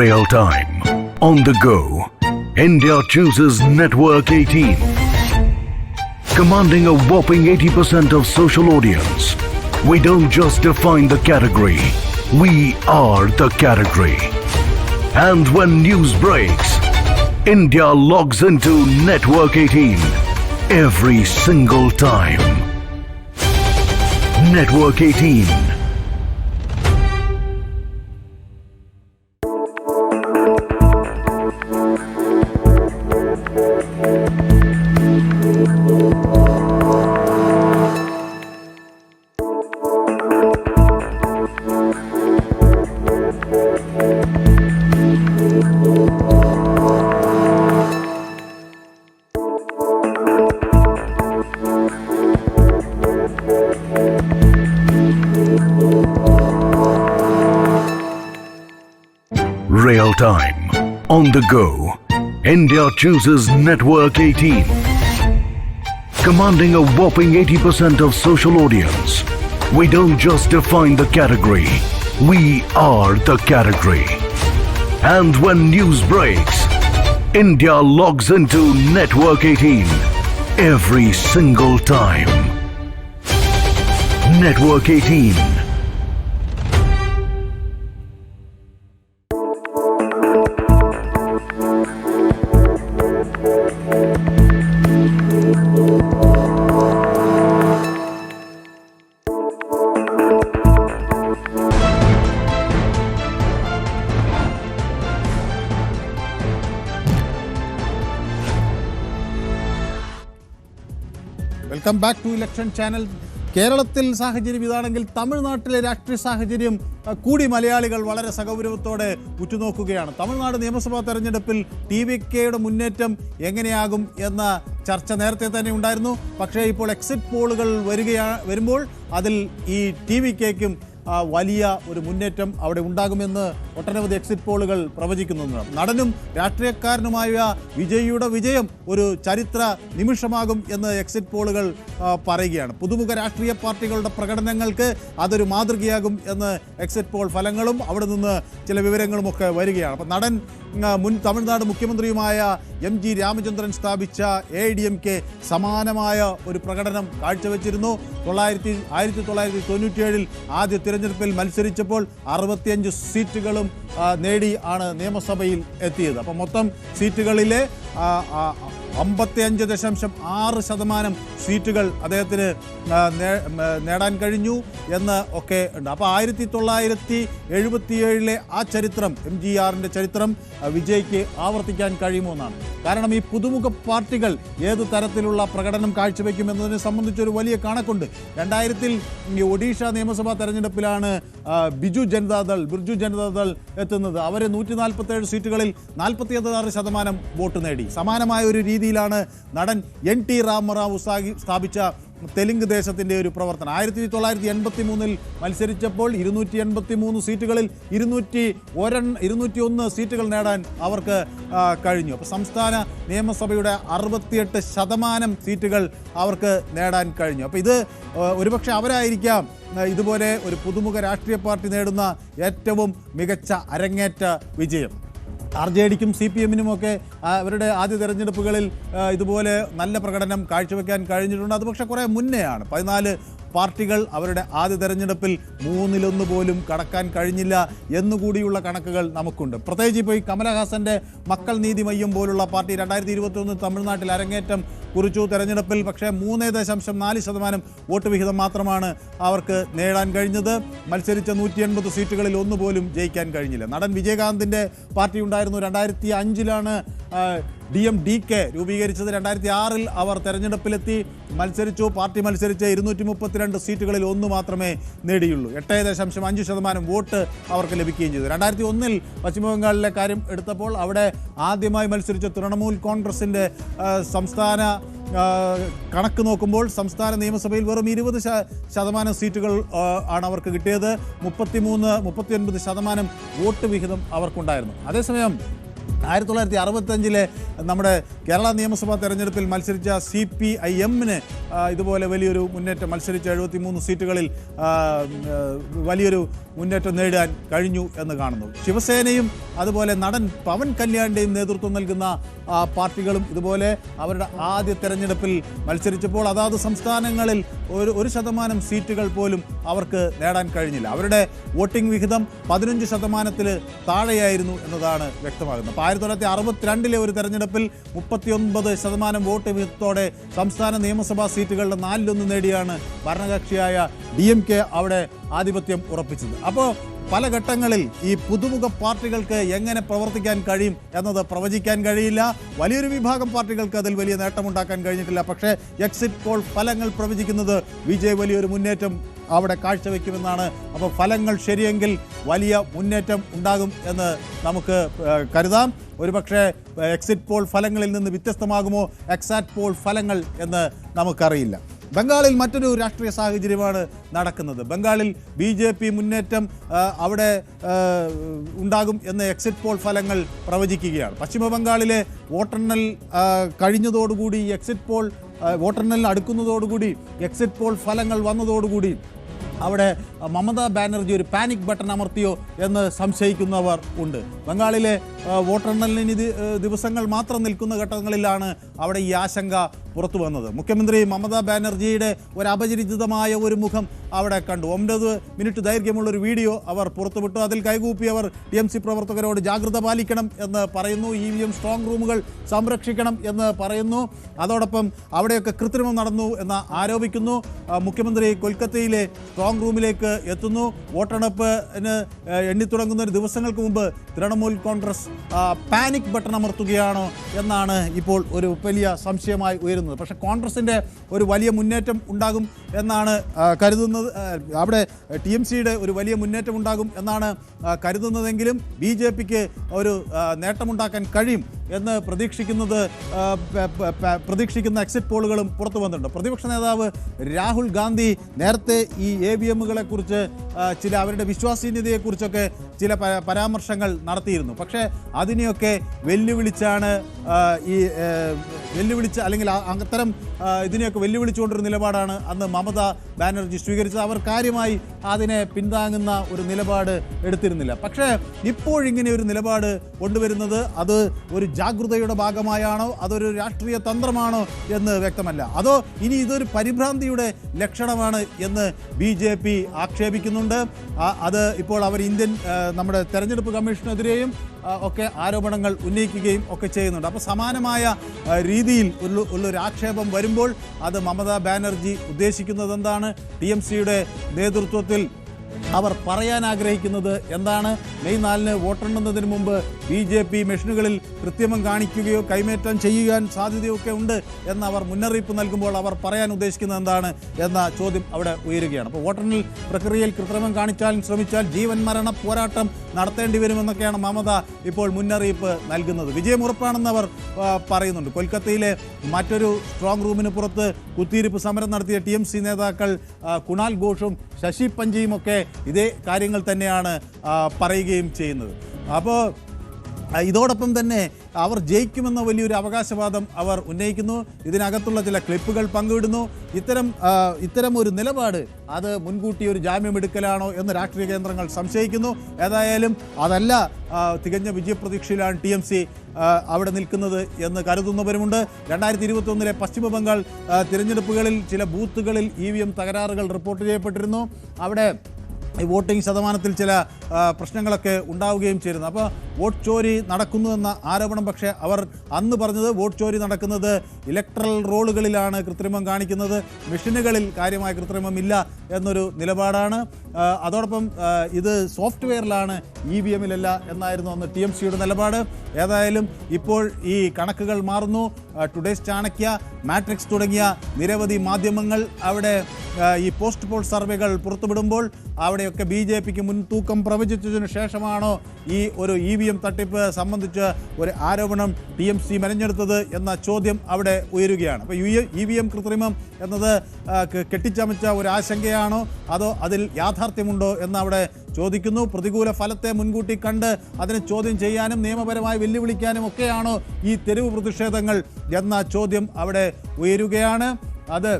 Real time, on the go, India chooses Network 18. Commanding a whopping 80% of social audience, we don't just define the category, we are the category. And when news breaks, India logs into Network 18 every single time. Network 18. real time. On the go, India chooses Network 18. Commanding a whopping 80% of social audience, we don't just define the category, we are the category. And when news breaks, India logs into Network 18 every single time. Network 18. Welcome back to election channel. കേരളത്തിൽ സാഹചര്യം ഇതാണെങ്കിൽ തമിഴ്നാട്ടിലെ രാഷ്ട്രീയ സാഹചര്യം കൂടി മലയാളികൾ വളരെ സഗൗരവത്തോടെ ഉറ്റുനോക്കുകയാണ്. തമിഴ്നാട് നിയമസഭാ തെരഞ്ഞെടുപ്പിൽ TVKയുടെ മുന്നേറ്റം എങ്ങനെയാകും എന്ന ചർച്ച നേരത്തെ തന്നെ ഉണ്ടായിരുന്നു. പക്ഷേ ഇപ്പോൾ എക്സിറ്റ് പോളുകൾ വരുമ്പോൾ അതിൽ ഈ TVKയ്ക്കും വലിയ ഒരു മുന്നേറ്റം അവിടെ ഉണ്ടാകുമെന്ന് ഒട്ടനവധി എക്സിറ്റ് പോളുകൾ പ്രവചിക്കുന്നുണ്ട്. നടനും രാഷ്ട്രീയക്കാരനുമായ വിജയിയുടെ വിജയം ഒരു ചരിത്ര നിമിഷമാകും എന്ന് എക്സിറ്റ് പോളുകൾ പറയുകയാണ്. പുതുമുഖ രാഷ്ട്രീയ പാർട്ടികളുടെ പ്രകടനങ്ങൾക്ക് അതൊരു മാതൃകയാകും എന്ന് എക്സിറ്റ് പോൾ ഫലങ്ങളും അവിടെ നിന്ന് ചില വിവരങ്ങളുമൊക്കെ വരികയാണ്. അപ്പം നടൻ മുൻ തമിഴ്നാട് മുഖ്യമന്ത്രിയുമായ MG രാമചന്ദ്രൻ സ്ഥാപിച്ച AIDMK സമാനമായ ഒരു പ്രകടനം കാഴ്ചവെച്ചിരുന്നു. 1997 ആദ്യ തിരഞ്ഞെടുപ്പിൽ മത്സരിച്ചപ്പോൾ 65 സീറ്റുകളും നേടി ആണ് നിയമസഭയിൽ എത്തിയത്. അപ്പം മൊത്തം സീറ്റുകളിലെ 55.6% സീറ്റുകൾ അദ്ദേഹത്തിന് നേടാൻ കഴിഞ്ഞു എന്ന് ഒക്കെ ഉണ്ട്. അപ്പോൾ 1977 ആ ചരിത്രം MGRന്റെ ചരിത്രം വിജയ്ക്ക് ആവർത്തിക്കാൻ കഴിയുമോ എന്നാണ്. കാരണം ഈ പുതുമുഖ പാർട്ടികൾ ഏത് തരത്തിലുള്ള പ്രകടനം കാഴ്ചവെക്കുമെന്നതിനെ സംബന്ധിച്ചൊരു വലിയ കണക്കുണ്ട്. 2000 ഒഡീഷ നിയമസഭാ തെരഞ്ഞെടുപ്പിലാണ് ബിർജു ജനതാദൾ എത്തുന്നത്. അവർ 147 സീറ്റുകളിൽ 46% വോട്ട് നേടി. സമാനമായ ഒരു രീതിയിലാണ് നടൻ NT രാമറാവു സ്ഥാപിച്ച തെലുങ്ക് ദേശത്തിൻ്റെ ഒരു പ്രവർത്തനം. 1983 മത്സരിച്ചപ്പോൾ 283 സീറ്റുകളിൽ 201 സീറ്റുകൾ നേടാൻ അവർക്ക് കഴിഞ്ഞു. അപ്പോൾ സംസ്ഥാന നിയമസഭയുടെ 68% സീറ്റുകൾ അവർക്ക് നേടാൻ കഴിഞ്ഞു. അപ്പോൾ ഇത് ഒരുപക്ഷെ അവരായിരിക്കാം ഇതുപോലെ ഒരു പുതുമുഖ രാഷ്ട്രീയ പാർട്ടി നേടുന്ന ഏറ്റവും മികച്ച അരങ്ങേറ്റ വിജയം. RJDക്കും CPMനുമൊക്കെ അവരുടെ ആദ്യ തെരഞ്ഞെടുപ്പുകളിൽ ഇതുപോലെ നല്ല പ്രകടനം കാഴ്ചവെക്കാൻ കഴിഞ്ഞിട്ടുണ്ട്. അത് പക്ഷേ കുറേ മുന്നെയാണ്. 14 പാർട്ടികൾ അവരുടെ ആദ്യ തെരഞ്ഞെടുപ്പിൽ 1/3 പോലും കടക്കാൻ കഴിഞ്ഞില്ല എന്നുകൂടിയുള്ള കണക്കുകൾ നമുക്കുണ്ട്. പ്രത്യേകിച്ച് ഇപ്പോൾ ഈ കമലഹാസൻ്റെ മക്കൾ നീതി മയ്യം പോലുള്ള പാർട്ടി 2021 തമിഴ്നാട്ടിൽ അരങ്ങേറ്റം കുറിച്ചു. തെരഞ്ഞെടുപ്പിൽ പക്ഷേ 3.4% വോട്ട് വിഹിതം മാത്രമാണ് അവർക്ക് നേടാൻ കഴിഞ്ഞത്. മത്സരിച്ച 180 സീറ്റുകളിൽ ഒന്നുപോലും ജയിക്കാൻ കഴിഞ്ഞില്ല. നടൻ വിജയകാന്തിൻ്റെ പാർട്ടി ഉണ്ടായിരുന്നു. 2005 DMDK രൂപീകരിച്ചത്. 2006 അവർ തെരഞ്ഞെടുപ്പിലെത്തി മത്സരിച്ചു. പാർട്ടി മത്സരിച്ച് 232 സീറ്റുകളിൽ 1 മാത്രമേ നേടിയുള്ളൂ. 8.5% വോട്ട് അവർക്ക് ലഭിക്കുകയും ചെയ്തു. 2001 പശ്ചിമബംഗാളിലെ കാര്യം എടുത്തപ്പോൾ അവിടെ ആദ്യമായി മത്സരിച്ച തൃണമൂൽ കോൺഗ്രസിൻ്റെ സംസ്ഥാന കണക്ക് നോക്കുമ്പോൾ സംസ്ഥാന നിയമസഭയിൽ വെറും 20% സീറ്റുകൾ ആണ് അവർക്ക് കിട്ടിയത്. 39% വോട്ട് വിഹിതം അവർക്കുണ്ടായിരുന്നു. അതേസമയം 1965 നമ്മുടെ കേരള നിയമസഭാ തെരഞ്ഞെടുപ്പിൽ മത്സരിച്ച CPIMന് ഇതുപോലെ വലിയൊരു മുന്നേറ്റം മത്സരിച്ച 73 സീറ്റുകളിൽ വലിയൊരു മുന്നേറ്റം നേടാൻ കഴിഞ്ഞു എന്ന് കാണുന്നു. ശിവസേനയും അതുപോലെ നടൻ പവൻ കല്യാണിൻ്റെയും നേതൃത്വം നൽകുന്ന പാർട്ടികളും ഇതുപോലെ അവരുടെ ആദ്യ തെരഞ്ഞെടുപ്പിൽ മത്സരിച്ചപ്പോൾ അതാത് സംസ്ഥാനങ്ങളിൽ 1% സീറ്റുകൾ പോലും അവർക്ക് നേടാൻ കഴിഞ്ഞില്ല. അവരുടെ വോട്ടിംഗ് വിഹിതം 15% താഴെയായിരുന്നു എന്നതാണ് വ്യക്തമാകുന്നത്. അപ്പോൾ 1962 ഒരു തെരഞ്ഞെടുപ്പിൽ 39% വോട്ട് വിഹിതത്തോടെ സംസ്ഥാന നിയമസഭാ സീറ്റുകളുടെ 4/1 നേടിയാണ് ഭരണകക്ഷിയായ DMK അവിടെ ആധിപത്യം ഉറപ്പിച്ചത്. അപ്പോൾ പല ഘട്ടങ്ങളിൽ ഈ പുതുമുഖ പാർട്ടികൾക്ക് എങ്ങനെ പ്രവർത്തിക്കാൻ കഴിയും എന്നത് പ്രവചിക്കാൻ കഴിയില്ല. വലിയൊരു വിഭാഗം പാർട്ടികൾക്ക് അതിൽ വലിയ നേട്ടമുണ്ടാക്കാൻ കഴിഞ്ഞിട്ടില്ല. പക്ഷേ എക്സിറ്റ് പോൾ ഫലങ്ങൾ പ്രവചിക്കുന്നത് വിജയ് വലിയൊരു മുന്നേറ്റം അവിടെ കാഴ്ചവെക്കുമെന്നാണ്. അപ്പോൾ ഫലങ്ങൾ ശരിയെങ്കിൽ വലിയ മുന്നേറ്റം ഉണ്ടാകും എന്ന് നമുക്ക് കരുതാം. ഒരുപക്ഷെ എക്സിറ്റ് പോൾ ഫലങ്ങളിൽ നിന്ന് വ്യത്യസ്തമാകുമോ എക്സാക്ട് പോൾ ഫലങ്ങൾ എന്ന് നമുക്കറിയില്ല. ബംഗാളിൽ മറ്റൊരു രാഷ്ട്രീയ സാഹചര്യമാണ് നടക്കുന്നത്. ബംഗാളിൽ BJP മുന്നേറ്റം അവിടെ ഉണ്ടാകും എന്ന് എക്സിറ്റ് പോൾ ഫലങ്ങൾ പ്രവചിക്കുകയാണ്. പശ്ചിമ ബംഗാളിലെ വോട്ടെണ്ണൽ കഴിഞ്ഞതോടുകൂടി വോട്ടെണ്ണലിന് അടുക്കുന്നതോടുകൂടി എക്സിറ്റ് പോൾ ഫലങ്ങൾ വന്നതോടുകൂടി അവിടെ മമതാ ബാനർജി ഒരു പാനിക് ബട്ടൺ അമർത്തിയോ എന്ന് സംശയിക്കുന്നവർ ഉണ്ട്. ബംഗാളിലെ വോട്ടെണ്ണലിന് ദിവസങ്ങൾ മാത്രം നിൽക്കുന്ന ഘട്ടങ്ങളിലാണ് അവിടെ ഈ ആശങ്ക പുറത്തു വന്നത്. മുഖ്യമന്ത്രി മമതാ ബാനർജിയുടെ ഒരു അപരിചിതമായ ഒരു മുഖം അവിടെ കണ്ടു. 9 മിനിറ്റ് ദൈർഘ്യമുള്ളൊരു വീഡിയോ അവർ പുറത്തുവിട്ടു. അതിൽ കൈകൂപ്പി അവർ TMC പ്രവർത്തകരോട് ജാഗ്രത പാലിക്കണം എന്ന് പറയുന്നു. EVM സ്ട്രോങ് റൂമുകൾ സംരക്ഷിക്കണം എന്ന് പറയുന്നു. അതോടൊപ്പം അവിടെയൊക്കെ കൃത്രിമം നടന്നു എന്ന് ആരോപിക്കുന്നു. മുഖ്യമന്ത്രി കൊൽക്കത്തയിലെ സ്ട്രോങ് റൂമിലേക്ക് എത്തുന്നു. വോട്ടെടുപ്പിന് എണ്ണിത്തുടങ്ങുന്ന ദിവസങ്ങൾക്ക് മുമ്പ് തൃണമൂൽ കോൺഗ്രസ് പാനിക് ബട്ടൺ അമർത്തുകയാണോ എന്നാണ് ഇപ്പോൾ ഒരു വലിയ സംശയമായി ഉയരുന്നത്. പക്ഷേ കോൺഗ്രസിൻ്റെ ഒരു വലിയ മുന്നേറ്റം ഉണ്ടാകും എന്നാണ് കരുതുന്നത്. അവിടെ TMCയുടെ ഒരു വലിയ മുന്നേറ്റം ഉണ്ടാകും എന്നാണ് കരുതുന്നതെങ്കിലും BJPക്ക് ഒരു നേട്ടമുണ്ടാക്കാൻ കഴിയും എന്ന് പ്രതീക്ഷിക്കുന്ന എക്സിറ്റ് പോളുകളും പുറത്തു വന്നിട്ടുണ്ട്. പ്രതിപക്ഷ നേതാവ് രാഹുൽ ഗാന്ധി നേരത്തെ ഈ AVMകളെ കുറിച്ച് അവരുടെ വിശ്വാസീയതയെക്കുറിച്ചൊക്കെ ചില പരാമർശങ്ങൾ നടത്തിയിരുന്നു. പക്ഷേ അതിനെയൊക്കെ വെല്ലുവിളിച്ചാണ് അല്ലെങ്കിൽ അത്തരം ഇതിനെയൊക്കെ വെല്ലുവിളിച്ചുകൊണ്ടൊരു നിലപാടാണ് അന്ന് മമതാ ബാനർജി സ്വീകരിച്ചത്. അവർ കാര്യമായി അതിനെ പിന്താങ്ങുന്ന ഒരു നിലപാട് എടുത്തിരുന്നില്ല. പക്ഷേ ഇപ്പോഴിങ്ങനെ ഒരു നിലപാട് കൊണ്ടുവരുന്നത് അത് ഒരു ജാഗ്രതയുടെ ഭാഗമായാണോ അതൊരു രാഷ്ട്രീയ തന്ത്രമാണോ എന്ന് വ്യക്തമല്ല. അതോ ഇനി ഇതൊരു പരിഭ്രാന്തിയുടെ ലക്ഷണമാണ് എന്ന് BJP ആക്ഷേപിക്കുന്നുണ്ട്. അത് ഇപ്പോൾ അവർ നമ്മുടെ തെരഞ്ഞെടുപ്പ് കമ്മീഷനെതിരെയും ഒക്കെ ആരോപണങ്ങൾ ഉന്നയിക്കുകയും ഒക്കെ ചെയ്യുന്നുണ്ട്. അപ്പോൾ സമാനമായ രീതിയിൽ ഉള്ളൊരു ആക്ഷേപം വരുമ്പോൾ അത് മമതാ ബാനർജി ഉദ്ദേശിക്കുന്നത് എന്താണ്, TMCയുടെ നേതൃത്വത്തിൽ അവർ പറയാൻ ആഗ്രഹിക്കുന്നത് എന്താണ്, മെയ് 4-ന് വോട്ടെണ്ണുന്നതിന് മുമ്പ് BJP മെഷീനുകളിൽ കൃത്രിമം കാണിക്കുകയോ കൈമാറ്റം ചെയ്യാൻ സാധ്യതയൊക്കെ ഉണ്ട് എന്ന് അവർ മുന്നറിയിപ്പ് നൽകുമ്പോൾ അവർ പറയാൻ ഉദ്ദേശിക്കുന്നത് എന്താണ് എന്ന ചോദ്യം അവിടെ ഉയരുകയാണ്. അപ്പോൾ വോട്ടെണ്ണൽ പ്രക്രിയയിൽ കൃത്രിമം കാണിച്ചാലും ശ്രമിച്ചാൽ ജീവൻ മരണ പോരാട്ടം നടത്തേണ്ടി വരുമെന്നൊക്കെയാണ് മമത ഇപ്പോൾ മുന്നറിയിപ്പ് നൽകുന്നത്. വിജയം ഉറപ്പാണെന്ന് അവർ പറയുന്നുണ്ട്. കൊൽക്കത്തയിലെ മറ്റൊരു സ്ട്രോങ് റൂമിന് പുറത്ത് കുത്തിയിരിപ്പ് സമരം നടത്തിയ TMC നേതാക്കൾ കുണാൽ ഘോഷും ശശി പഞ്ചിയും ഒക്കെ ഇതേ കാര്യങ്ങൾ തന്നെയാണ് പറയുകയും ചെയ്യുന്നത്. അപ്പോൾ ഇതോടൊപ്പം തന്നെ അവർ ജയിക്കുമെന്ന വലിയൊരു അവകാശവാദം അവർ ഉന്നയിക്കുന്നു. ഇതിനകത്തുള്ള ചില ക്ലിപ്പുകൾ പങ്കിടുന്നു. ഇത്തരം ഒരു നിലപാട് അത് മുൻകൂട്ടി ഒരു ജാമ്യമെടുക്കലാണോ എന്ന് രാഷ്ട്രീയ കേന്ദ്രങ്ങൾ സംശയിക്കുന്നു. ഏതായാലും അതല്ല, തികഞ്ഞ വിജയപ്രതീക്ഷയിലാണ് TMC അവിടെ നിൽക്കുന്നത് എന്ന് കരുതുന്നവരുമുണ്ട്. 2021 പശ്ചിമ ബംഗാൾ തിരഞ്ഞെടുപ്പുകളിൽ ചില ബൂത്തുകളിൽ EVM തകരാറുകൾ റിപ്പോർട്ട് ചെയ്യപ്പെട്ടിരുന്നു. അവിടെ ഈ വോട്ടിംഗ് ശതമാനത്തിൽ ചില പ്രശ്നങ്ങളൊക്കെ ഉണ്ടാവുകയും ചെയ്തിരുന്നു. അപ്പോൾ വോട്ട് ചോരി നടക്കുന്നുവെന്ന ആരോപണം, പക്ഷേ അവർ അന്ന് പറഞ്ഞത് വോട്ട് ചോരി നടക്കുന്നത് ഇലക്ട്രൽ റോളുകളിലാണ് കൃത്രിമം കാണിക്കുന്നത്, മെഷീനുകളിൽ കാര്യമായ കൃത്രിമമില്ല എന്നൊരു നിലപാടാണ്. അതോടൊപ്പം ഇത് സോഫ്റ്റ്വെയറിലാണ് EVMലല്ല എന്നായിരുന്നു അന്ന് TMCയുടെ നിലപാട്. ഏതായാലും ഇപ്പോൾ ഈ കണക്കുകൾ മാറുന്നു. ടുഡേസ് ചാണക്യ, മാട്രിക്സ് തുടങ്ങിയ നിരവധി മാധ്യമങ്ങൾ അവിടെ ഈ പോസ്റ്റ് പോൾ സർവേകൾ പുറത്തുവിടുമ്പോൾ അവിടെയൊക്കെ BJPക്ക് മുൻതൂക്കം പ്രവചിച്ചതിനു ശേഷമാണോ ഈ ഒരു EVM തട്ടിപ്പ് സംബന്ധിച്ച് ഒരു ആരോപണം TMC മെനഞ്ഞെടുത്തത് എന്ന ചോദ്യം അവിടെ ഉയരുകയാണ്. അപ്പോൾ EVM കൃത്രിമം എന്നത് കെട്ടിച്ചമച്ച ഒരു ആശങ്കയാണോ അതോ അതിൽ യാഥാർത്ഥ്യമുണ്ടോ എന്നവിടെ ചോദിക്കുന്നു. പ്രതികൂല ഫലത്തെ മുൻകൂട്ടി കണ്ട് അതിനെ ചോദ്യം ചെയ്യാനും നിയമപരമായി വെല്ലുവിളിക്കാനും ഒക്കെയാണോ ഈ തെരുവ് പ്രതിഷേധങ്ങൾ എന്ന ചോദ്യം അവിടെ ഉയരുകയാണ്. അത്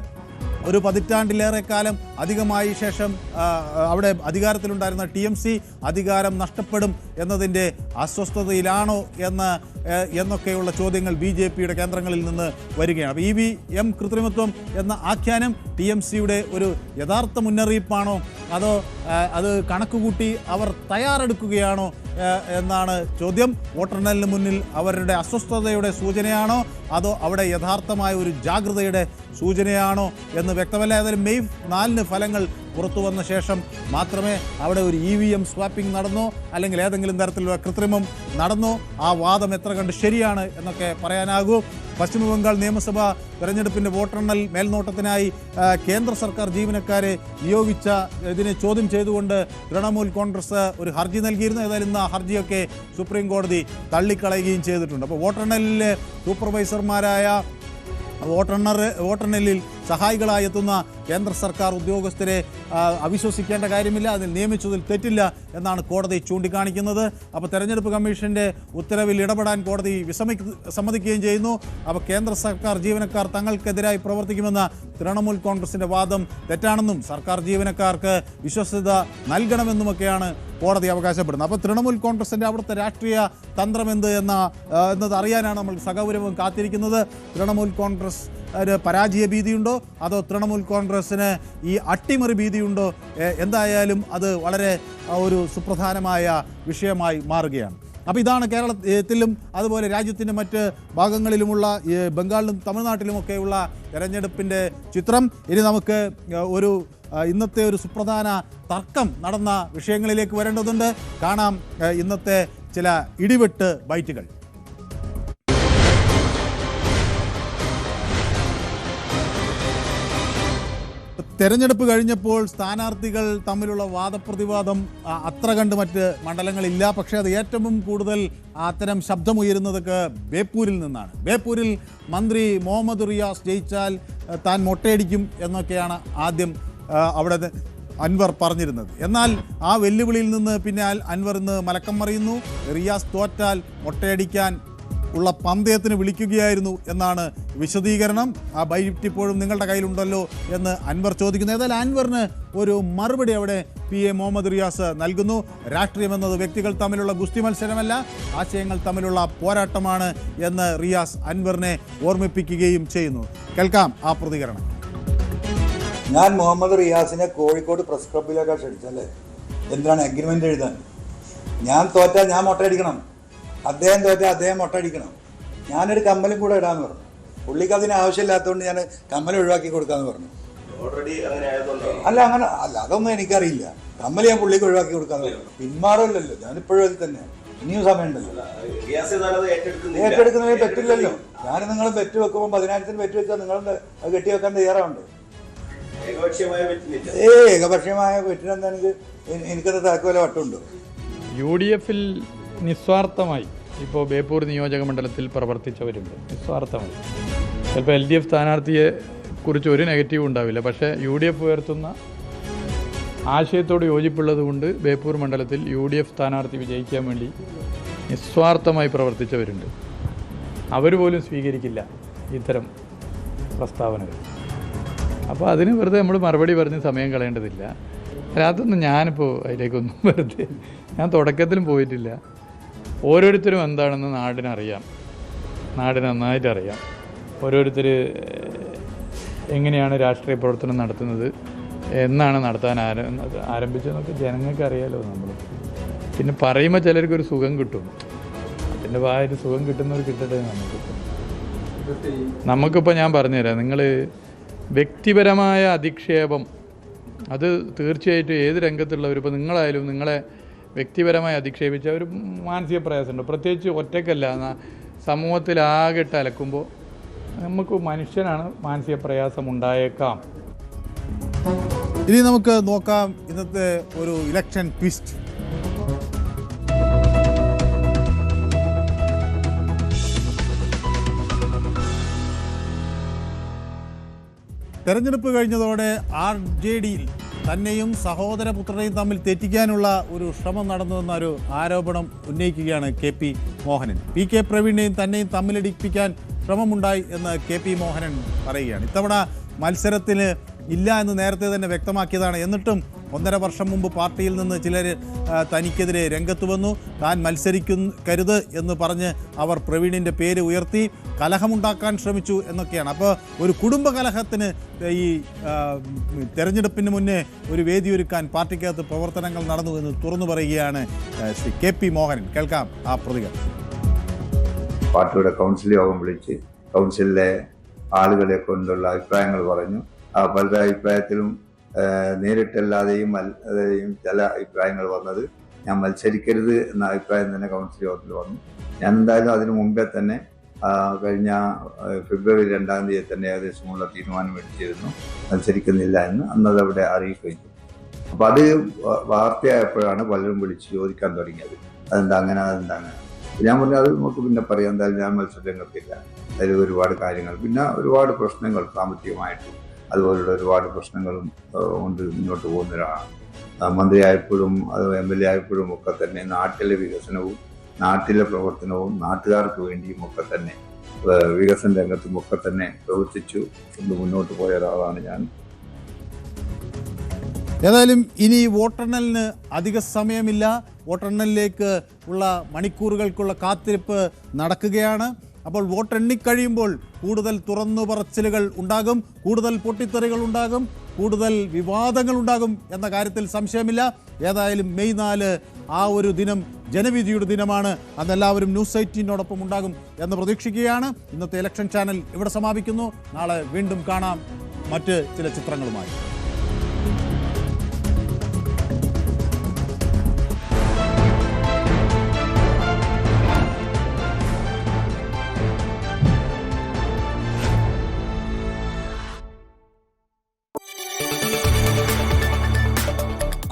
ഒരു പതിറ്റാണ്ടിലേറെ കാലം അധികമായി ശേഷം അവിടെ അധികാരത്തിലുണ്ടായിരുന്ന TMC അധികാരം നഷ്ടപ്പെടും എന്നതിൻ്റെ അസ്വസ്ഥതയിലാണോ എന്നൊക്കെയുള്ള ചോദ്യങ്ങൾ BJPയുടെ കേന്ദ്രങ്ങളിൽ നിന്ന് വരികയാണ്. അപ്പോൾ EVM കൃത്രിമത്വം എന്ന ആഖ്യാനം TMCയുടെ ഒരു യഥാർത്ഥ മുന്നറിയിപ്പാണോ അതോ അത് കണക്കുകൂട്ടി അവർ തയ്യാറെടുക്കുകയാണോ എന്നാണ് ചോദ്യം. വോട്ടെണ്ണലിന് മുന്നിൽ അവരുടെ അസ്വസ്ഥതയുടെ സൂചനയാണോ അതോ അവിടെ യഥാർത്ഥമായ ഒരു ജാഗ്രതയുടെ സൂചനയാണോ എന്ന് വ്യക്തമല്ല. ഏതായാലും മെയ് 4-ന് ഫലങ്ങൾ പുറത്തു വന്ന ശേഷം മാത്രമേ അവിടെ ഒരു EVM സ്വാപ്പിംഗ് നടന്നോ അല്ലെങ്കിൽ ഏതെങ്കിലും തരത്തിലുള്ള കൃത്രിമം നടന്നോ ആ വാദം എത്ര കണ്ട് ശരിയാണ് എന്നൊക്കെ പറയാനാകൂ. പശ്ചിമ ബംഗാൾ നിയമസഭാ തെരഞ്ഞെടുപ്പിൻ്റെ വോട്ടെണ്ണൽ മേൽനോട്ടത്തിനായി കേന്ദ്ര സർക്കാർ ജീവനക്കാരെ നിയോഗിച്ച ഇതിനെ ചോദ്യം ചെയ്തുകൊണ്ട് തൃണമൂൽ കോൺഗ്രസ് ഒരു ഹർജി നൽകിയിരുന്നു. ഏതായാലും ഇന്ന് ആ ഹർജിയൊക്കെ സുപ്രീം കോടതി തള്ളിക്കളയുകയും ചെയ്തിട്ടുണ്ട്. അപ്പോൾ വോട്ടെണ്ണലിലെ സൂപ്പർവൈസർമാരായ വോട്ടെണ്ണലിൽ സഹായികളായി എത്തുന്ന കേന്ദ്ര സർക്കാർ ഉദ്യോഗസ്ഥരെ അവിശ്വസിക്കേണ്ട കാര്യമില്ല, അതിൽ നിയമിച്ചതിൽ തെറ്റില്ല എന്നാണ് കോടതി ചൂണ്ടിക്കാണിക്കുന്നത്. അപ്പോൾ തെരഞ്ഞെടുപ്പ് കമ്മീഷൻ്റെ ഉത്തരവിൽ ഇടപെടാൻ കോടതി സമ്മതിക്കുകയും ചെയ്യുന്നു. അപ്പോൾ കേന്ദ്ര സർക്കാർ ജീവനക്കാർ തങ്ങൾക്കെതിരായി പ്രവർത്തിക്കുമെന്ന തൃണമൂൽ കോൺഗ്രസിൻ്റെ വാദം തെറ്റാണെന്നും സർക്കാർ ജീവനക്കാർക്ക് വിശ്വസ്തത നൽകണമെന്നുമൊക്കെയാണ് കോടതി അവകാശപ്പെടുന്നത്. അപ്പോൾ തൃണമൂൽ കോൺഗ്രസിൻ്റെ അവിടുത്തെ രാഷ്ട്രീയ തന്ത്രം എന്നത് അറിയാനാണ് നമ്മൾ സഗൗരവം കാത്തിരിക്കുന്നത്. തൃണമൂൽ കോൺഗ്രസ് പരാജയ ഭീതിയുണ്ടോ അതോ തൃണമൂൽ കോൺഗ്രസ്സിന് ഈ അട്ടിമറി ഭീതിയുണ്ടോ? എന്തായാലും അത് വളരെ ഒരു സുപ്രധാനമായ വിഷയമായി മാറുകയാണ്. അപ്പോൾ ഇതാണ് കേരളത്തിലും അതുപോലെ രാജ്യത്തിൻ്റെ മറ്റ് ഭാഗങ്ങളിലുമുള്ള ബംഗാളിലും തമിഴ്നാട്ടിലുമൊക്കെയുള്ള തെരഞ്ഞെടുപ്പിൻ്റെ ചിത്രം. ഇനി നമുക്ക് ഇന്നത്തെ ഒരു സുപ്രധാന തർക്കം നടന്ന വിഷയങ്ങളിലേക്ക് വരേണ്ടതുണ്ട്. കാണാം ഇന്നത്തെ ചില ഇടിവെട്ട് ബൈറ്റുകൾ. തെരഞ്ഞെടുപ്പ് കഴിഞ്ഞപ്പോൾ സ്ഥാനാർത്ഥികൾ തമ്മിലുള്ള വാദപ്രതിവാദം അത്ര കണ്ട് മറ്റ് മണ്ഡലങ്ങളില്ല. പക്ഷേ അത് ഏറ്റവും കൂടുതൽ അത്തരം ശബ്ദമുയരുന്നതൊക്കെ ബേപ്പൂരിൽ നിന്നാണ്. ബേപ്പൂരിൽ മന്ത്രി മുഹമ്മദ് റിയാസ് ജയിച്ചാൽ താൻ മൊട്ടയടിക്കും എന്നൊക്കെയാണ് ആദ്യം അവിടെ അൻവർ പറഞ്ഞിരുന്നത്. എന്നാൽ ആ വെല്ലുവിളിയിൽ നിന്ന് പിന്നെ അൻവർ ഇന്ന് മലക്കം മറിയുന്നു. റിയാസ് തോറ്റാൽ മൊട്ടയടിക്കാൻ ഉള്ള പന്തയത്തിന് വിളിക്കുകയായിരുന്നു എന്നാണ് വിശദീകരണം. ആ ബൈറ്റ് ഇപ്പോഴും നിങ്ങളുടെ കയ്യിലുണ്ടല്ലോ എന്ന് അൻവർ ചോദിക്കുന്നു. ഏതായാലും അൻവറിന് ഒരു മറുപടി അവിടെ PA മുഹമ്മദ് റിയാസ് നൽകുന്നു. രാഷ്ട്രീയമെന്നത് വ്യക്തികൾ തമ്മിലുള്ള ഗുസ്തി മത്സരമല്ല, ആശയങ്ങൾ തമ്മിലുള്ള പോരാട്ടമാണ് എന്ന് റിയാസ് അൻവറിനെ ഓർമ്മിപ്പിക്കുകയും ചെയ്യുന്നു. കേൾക്കാം ആ പ്രതികരണം. ഞാൻ മുഹമ്മദ് റിയാസിനെ കോഴിക്കോട് പ്രസ് ക്ലബിലേക്ക് ക്ഷണിച്ചല്ലേ, എന്തിനാണ് അഗ്രിമെൻ്റ് എഴുതാൻ? ഞാൻ തോറ്റാൽ ഞാൻ മൊട്ടയടിക്കണം, അദ്ദേഹം തോറ്റാൽ അദ്ദേഹം മൊട്ടയടിക്കണം. ഞാനൊരു കമ്മലും കൂടെ ഇടാന്ന് പറഞ്ഞു. പുള്ളിക്ക് അതിന് ആവശ്യമില്ലാത്തതുകൊണ്ട് ഞാൻ കമ്മൽ ഒഴിവാക്കി കൊടുക്കാന്ന് പറഞ്ഞു. അങ്ങനെ അതൊന്നും എനിക്കറിയില്ല. കമ്മൽ ഞാൻ പുള്ളിക്ക് ഒഴിവാക്കി കൊടുക്കാന്ന് പറഞ്ഞു. പിന്മാറില്ലല്ലോ, ഞാനിപ്പോഴും അതിൽ തന്നെ. ഇനിയും സമയമുണ്ടല്ലോ. ഏറ്റെടുക്കുന്നതിന് തെറ്റില്ലല്ലോ. ഞാൻ നിങ്ങൾ ബെറ്റ് വെക്കുമ്പോൾ 10,000 ബെറ്റ് വെച്ചാൽ നിങ്ങൾ അത് കെട്ടിവെക്കാൻ തയ്യാറാവുണ്ട്. ഏകപക്ഷീയമായ വെറ്റിനെന്താ എനിക്കത് തലക്കുവല വട്ടമുണ്ടോ? UDF നിസ്വാർത്ഥമായി ഇപ്പോൾ ബേപ്പൂർ നിയോജക മണ്ഡലത്തിൽ പ്രവർത്തിച്ചവരുണ്ട്. നിസ്വാർത്ഥമായി ചിലപ്പോൾ LDF സ്ഥാനാർത്ഥിയെ കുറിച്ച് ഒരു നെഗറ്റീവ് ഉണ്ടാവില്ല, പക്ഷേ UDF ഉയർത്തുന്ന ആശയത്തോട് യോജിപ്പുള്ളത് കൊണ്ട് ബേപ്പൂർ മണ്ഡലത്തിൽ UDF സ്ഥാനാർത്ഥി വിജയിക്കാൻ വേണ്ടി നിസ്വാർത്ഥമായി പ്രവർത്തിച്ചവരുണ്ട്. അവർ പോലും സ്വീകരിക്കില്ല ഇത്തരം പ്രസ്താവനകൾ. അപ്പോൾ അതിന് വെറുതെ നമ്മൾ മറുപടി പറഞ്ഞ് സമയം കളയേണ്ടതില്ല. അതൊന്നും ഞാനിപ്പോൾ അതിലേക്കൊന്നും വെറുതെ ഞാൻ തുടക്കത്തിലും പോയിട്ടില്ല. ഓരോരുത്തരും എന്താണെന്ന് നാടിനറിയാം, നാടിന് നന്നായിട്ടറിയാം. ഓരോരുത്തർ എങ്ങനെയാണ് രാഷ്ട്രീയ പ്രവർത്തനം നടത്തുന്നത്, എന്നാണ് നടത്താൻ ആരംഭിച്ചതെന്നൊക്കെ ജനങ്ങൾക്ക് അറിയാലോ. നമ്മൾ പിന്നെ പറയുമ്പോൾ ചിലർക്കൊരു സുഖം കിട്ടും, അതിൻ്റെ ഭാഗമായിട്ട് സുഖം കിട്ടുന്നവർ കിട്ടട്ടെ. നമുക്കിപ്പോൾ ഞാൻ പറഞ്ഞുതരാം, നിങ്ങൾ വ്യക്തിപരമായ അധിക്ഷേപം അത് തീർച്ചയായിട്ടും ഏത് രംഗത്തുള്ളവർ, ഇപ്പോൾ നിങ്ങളായാലും നിങ്ങളെ വ്യക്തിപരമായി അധിക്ഷേപിച്ച ഒരു മാനസിക പ്രയാസമുണ്ട്. പ്രത്യേകിച്ച് ഒറ്റയ്ക്കല്ല, സമൂഹത്തിലാകെട്ട് അലക്കുമ്പോൾ നമുക്ക് മനുഷ്യനാണ് മാനസിക പ്രയാസം ഉണ്ടായേക്കാം. ഇനി നമുക്ക് നോക്കാം ഇന്നത്തെ ഒരു ഇലക്ഷൻ ട്വിസ്റ്റ്. തെരഞ്ഞെടുപ്പ് കഴിഞ്ഞതോടെ RJDയിൽ തന്നെയും സഹോദരപുത്രനെയും തമ്മിൽ തെറ്റിക്കാനുള്ള ഒരു ശ്രമം നടന്നുവെന്ന ഒരു ആരോപണം ഉന്നയിക്കുകയാണ് KP മോഹനൻ. PK പ്രവീണിനെയും തന്നെയും തമ്മിലടിപ്പിക്കാൻ ശ്രമമുണ്ടായി എന്ന് KP മോഹനൻ പറയുകയാണ്. ഇത്തവണ മത്സരത്തിന് ഇല്ല എന്ന് നേരത്തെ തന്നെ വ്യക്തമാക്കിയതാണ്. എന്നിട്ടും 1.5 വർഷം മുമ്പ് പാർട്ടിയിൽ നിന്ന് ചിലർ തനിക്കെതിരെ രംഗത്ത് വന്നു. താൻ മത്സരിക്കരുത് എന്ന് പറഞ്ഞ് അവർ പ്രവീണിൻ്റെ പേര് ഉയർത്തി കലഹമുണ്ടാക്കാൻ ശ്രമിച്ചു എന്നൊക്കെയാണ്. അപ്പോൾ ഒരു കുടുംബ കലഹത്തിന് ഈ തെരഞ്ഞെടുപ്പിന് മുന്നേ ഒരു വേദിയൊരുക്കാൻ പാർട്ടിക്കകത്ത് പ്രവർത്തനങ്ങൾ നടന്നു എന്ന് തുറന്നു പറയുകയാണ് ശ്രീ KP മോഹനൻ. കേൾക്കാം ആ പ്രതികരണം. പാർട്ടിയുടെ കൗൺസിൽ യോഗം വിളിച്ച് കൗൺസിലിലെ ആളുകളെ കൊണ്ടുള്ള അഭിപ്രായങ്ങൾ പറഞ്ഞു. ആ പല അഭിപ്രായത്തിലും നേരിട്ടല്ലാതെയും ചില അഭിപ്രായങ്ങൾ വന്നത് ഞാൻ മത്സരിക്കരുത് എന്ന അഭിപ്രായം തന്നെ കൗൺസിൽ യോഗത്തിൽ വന്നു. ഞാൻ എന്തായാലും അതിനു മുമ്പേ തന്നെ കഴിഞ്ഞ ഫെബ്രുവരി 2-ാം തീയതി തന്നെ ഏകദേശമുള്ള തീരുമാനം എടുത്തിരുന്നു, മത്സരിക്കുന്നില്ല എന്ന്. അന്നതവിടെ അറിയിക്കുകയും ചെയ്തു. അപ്പോൾ അത് വാർത്തയായപ്പോഴാണ് പലരും വിളിച്ച് ചോദിക്കാൻ തുടങ്ങിയത്, അതെന്താ അങ്ങനെ, അതെന്താ അങ്ങനെ. ഞാൻ പറഞ്ഞു അത് നമുക്ക് പിന്നെ പറയാം, എന്തായാലും ഞാൻ മത്സരരംഗത്തില്ല. അതിൽ ഒരുപാട് കാര്യങ്ങൾ, പിന്നെ ഒരുപാട് പ്രശ്നങ്ങൾ സാമ്പത്തികമായിട്ടും അതുപോലുള്ള ഒരുപാട് പ്രശ്നങ്ങളും കൊണ്ട് മുന്നോട്ട് പോകുന്ന ഒരാളാണ്. മന്ത്രിയായപ്പോഴും അത് MLA ആയപ്പോഴും ഒക്കെ തന്നെ നാട്ടിലെ വികസനവും നാട്ടിലെ പ്രവർത്തനവും നാട്ടുകാർക്ക് വേണ്ടിയും ഒക്കെ തന്നെ വികസന രംഗത്തും ഒക്കെ തന്നെ പ്രവർത്തിച്ചു കൊണ്ട് മുന്നോട്ട് പോയ ഒരാളാണ് ഞാൻ. ഏതായാലും ഇനി വോട്ടെണ്ണലിന് അധിക സമയമില്ല. വോട്ടെണ്ണലിലേക്ക് ഉള്ള മണിക്കൂറുകൾക്കുള്ള കാത്തിരിപ്പ് നടക്കുകയാണ്. അപ്പോൾ വോട്ടെണ്ണിക്കഴിയുമ്പോൾ കൂടുതൽ തുറന്നു പറച്ചിലുകൾ ഉണ്ടാകും, കൂടുതൽ പൊട്ടിത്തെറികൾ ഉണ്ടാകും, കൂടുതൽ വിവാദങ്ങൾ ഉണ്ടാകും എന്ന കാര്യത്തിൽ സംശയമില്ല. ഏതായാലും മെയ് 4 ആ ഒരു ദിനം ജനവിധിയുടെ ദിനമാണ്. അതെല്ലാവരും ന്യൂസ് 18 ഉണ്ടാകും എന്ന് പ്രതീക്ഷിക്കുകയാണ്. ഇന്നത്തെ ഇലക്ഷൻ ചാനൽ ഇവിടെ സമാപിക്കുന്നു. നാളെ വീണ്ടും കാണാം മറ്റ് ചില ചിത്രങ്ങളുമായി.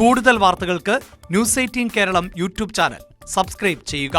കൂടുതൽ വാർത്തകൾക്ക് news 18 Keralam YouTube channel subscribe ചെയ്യുക.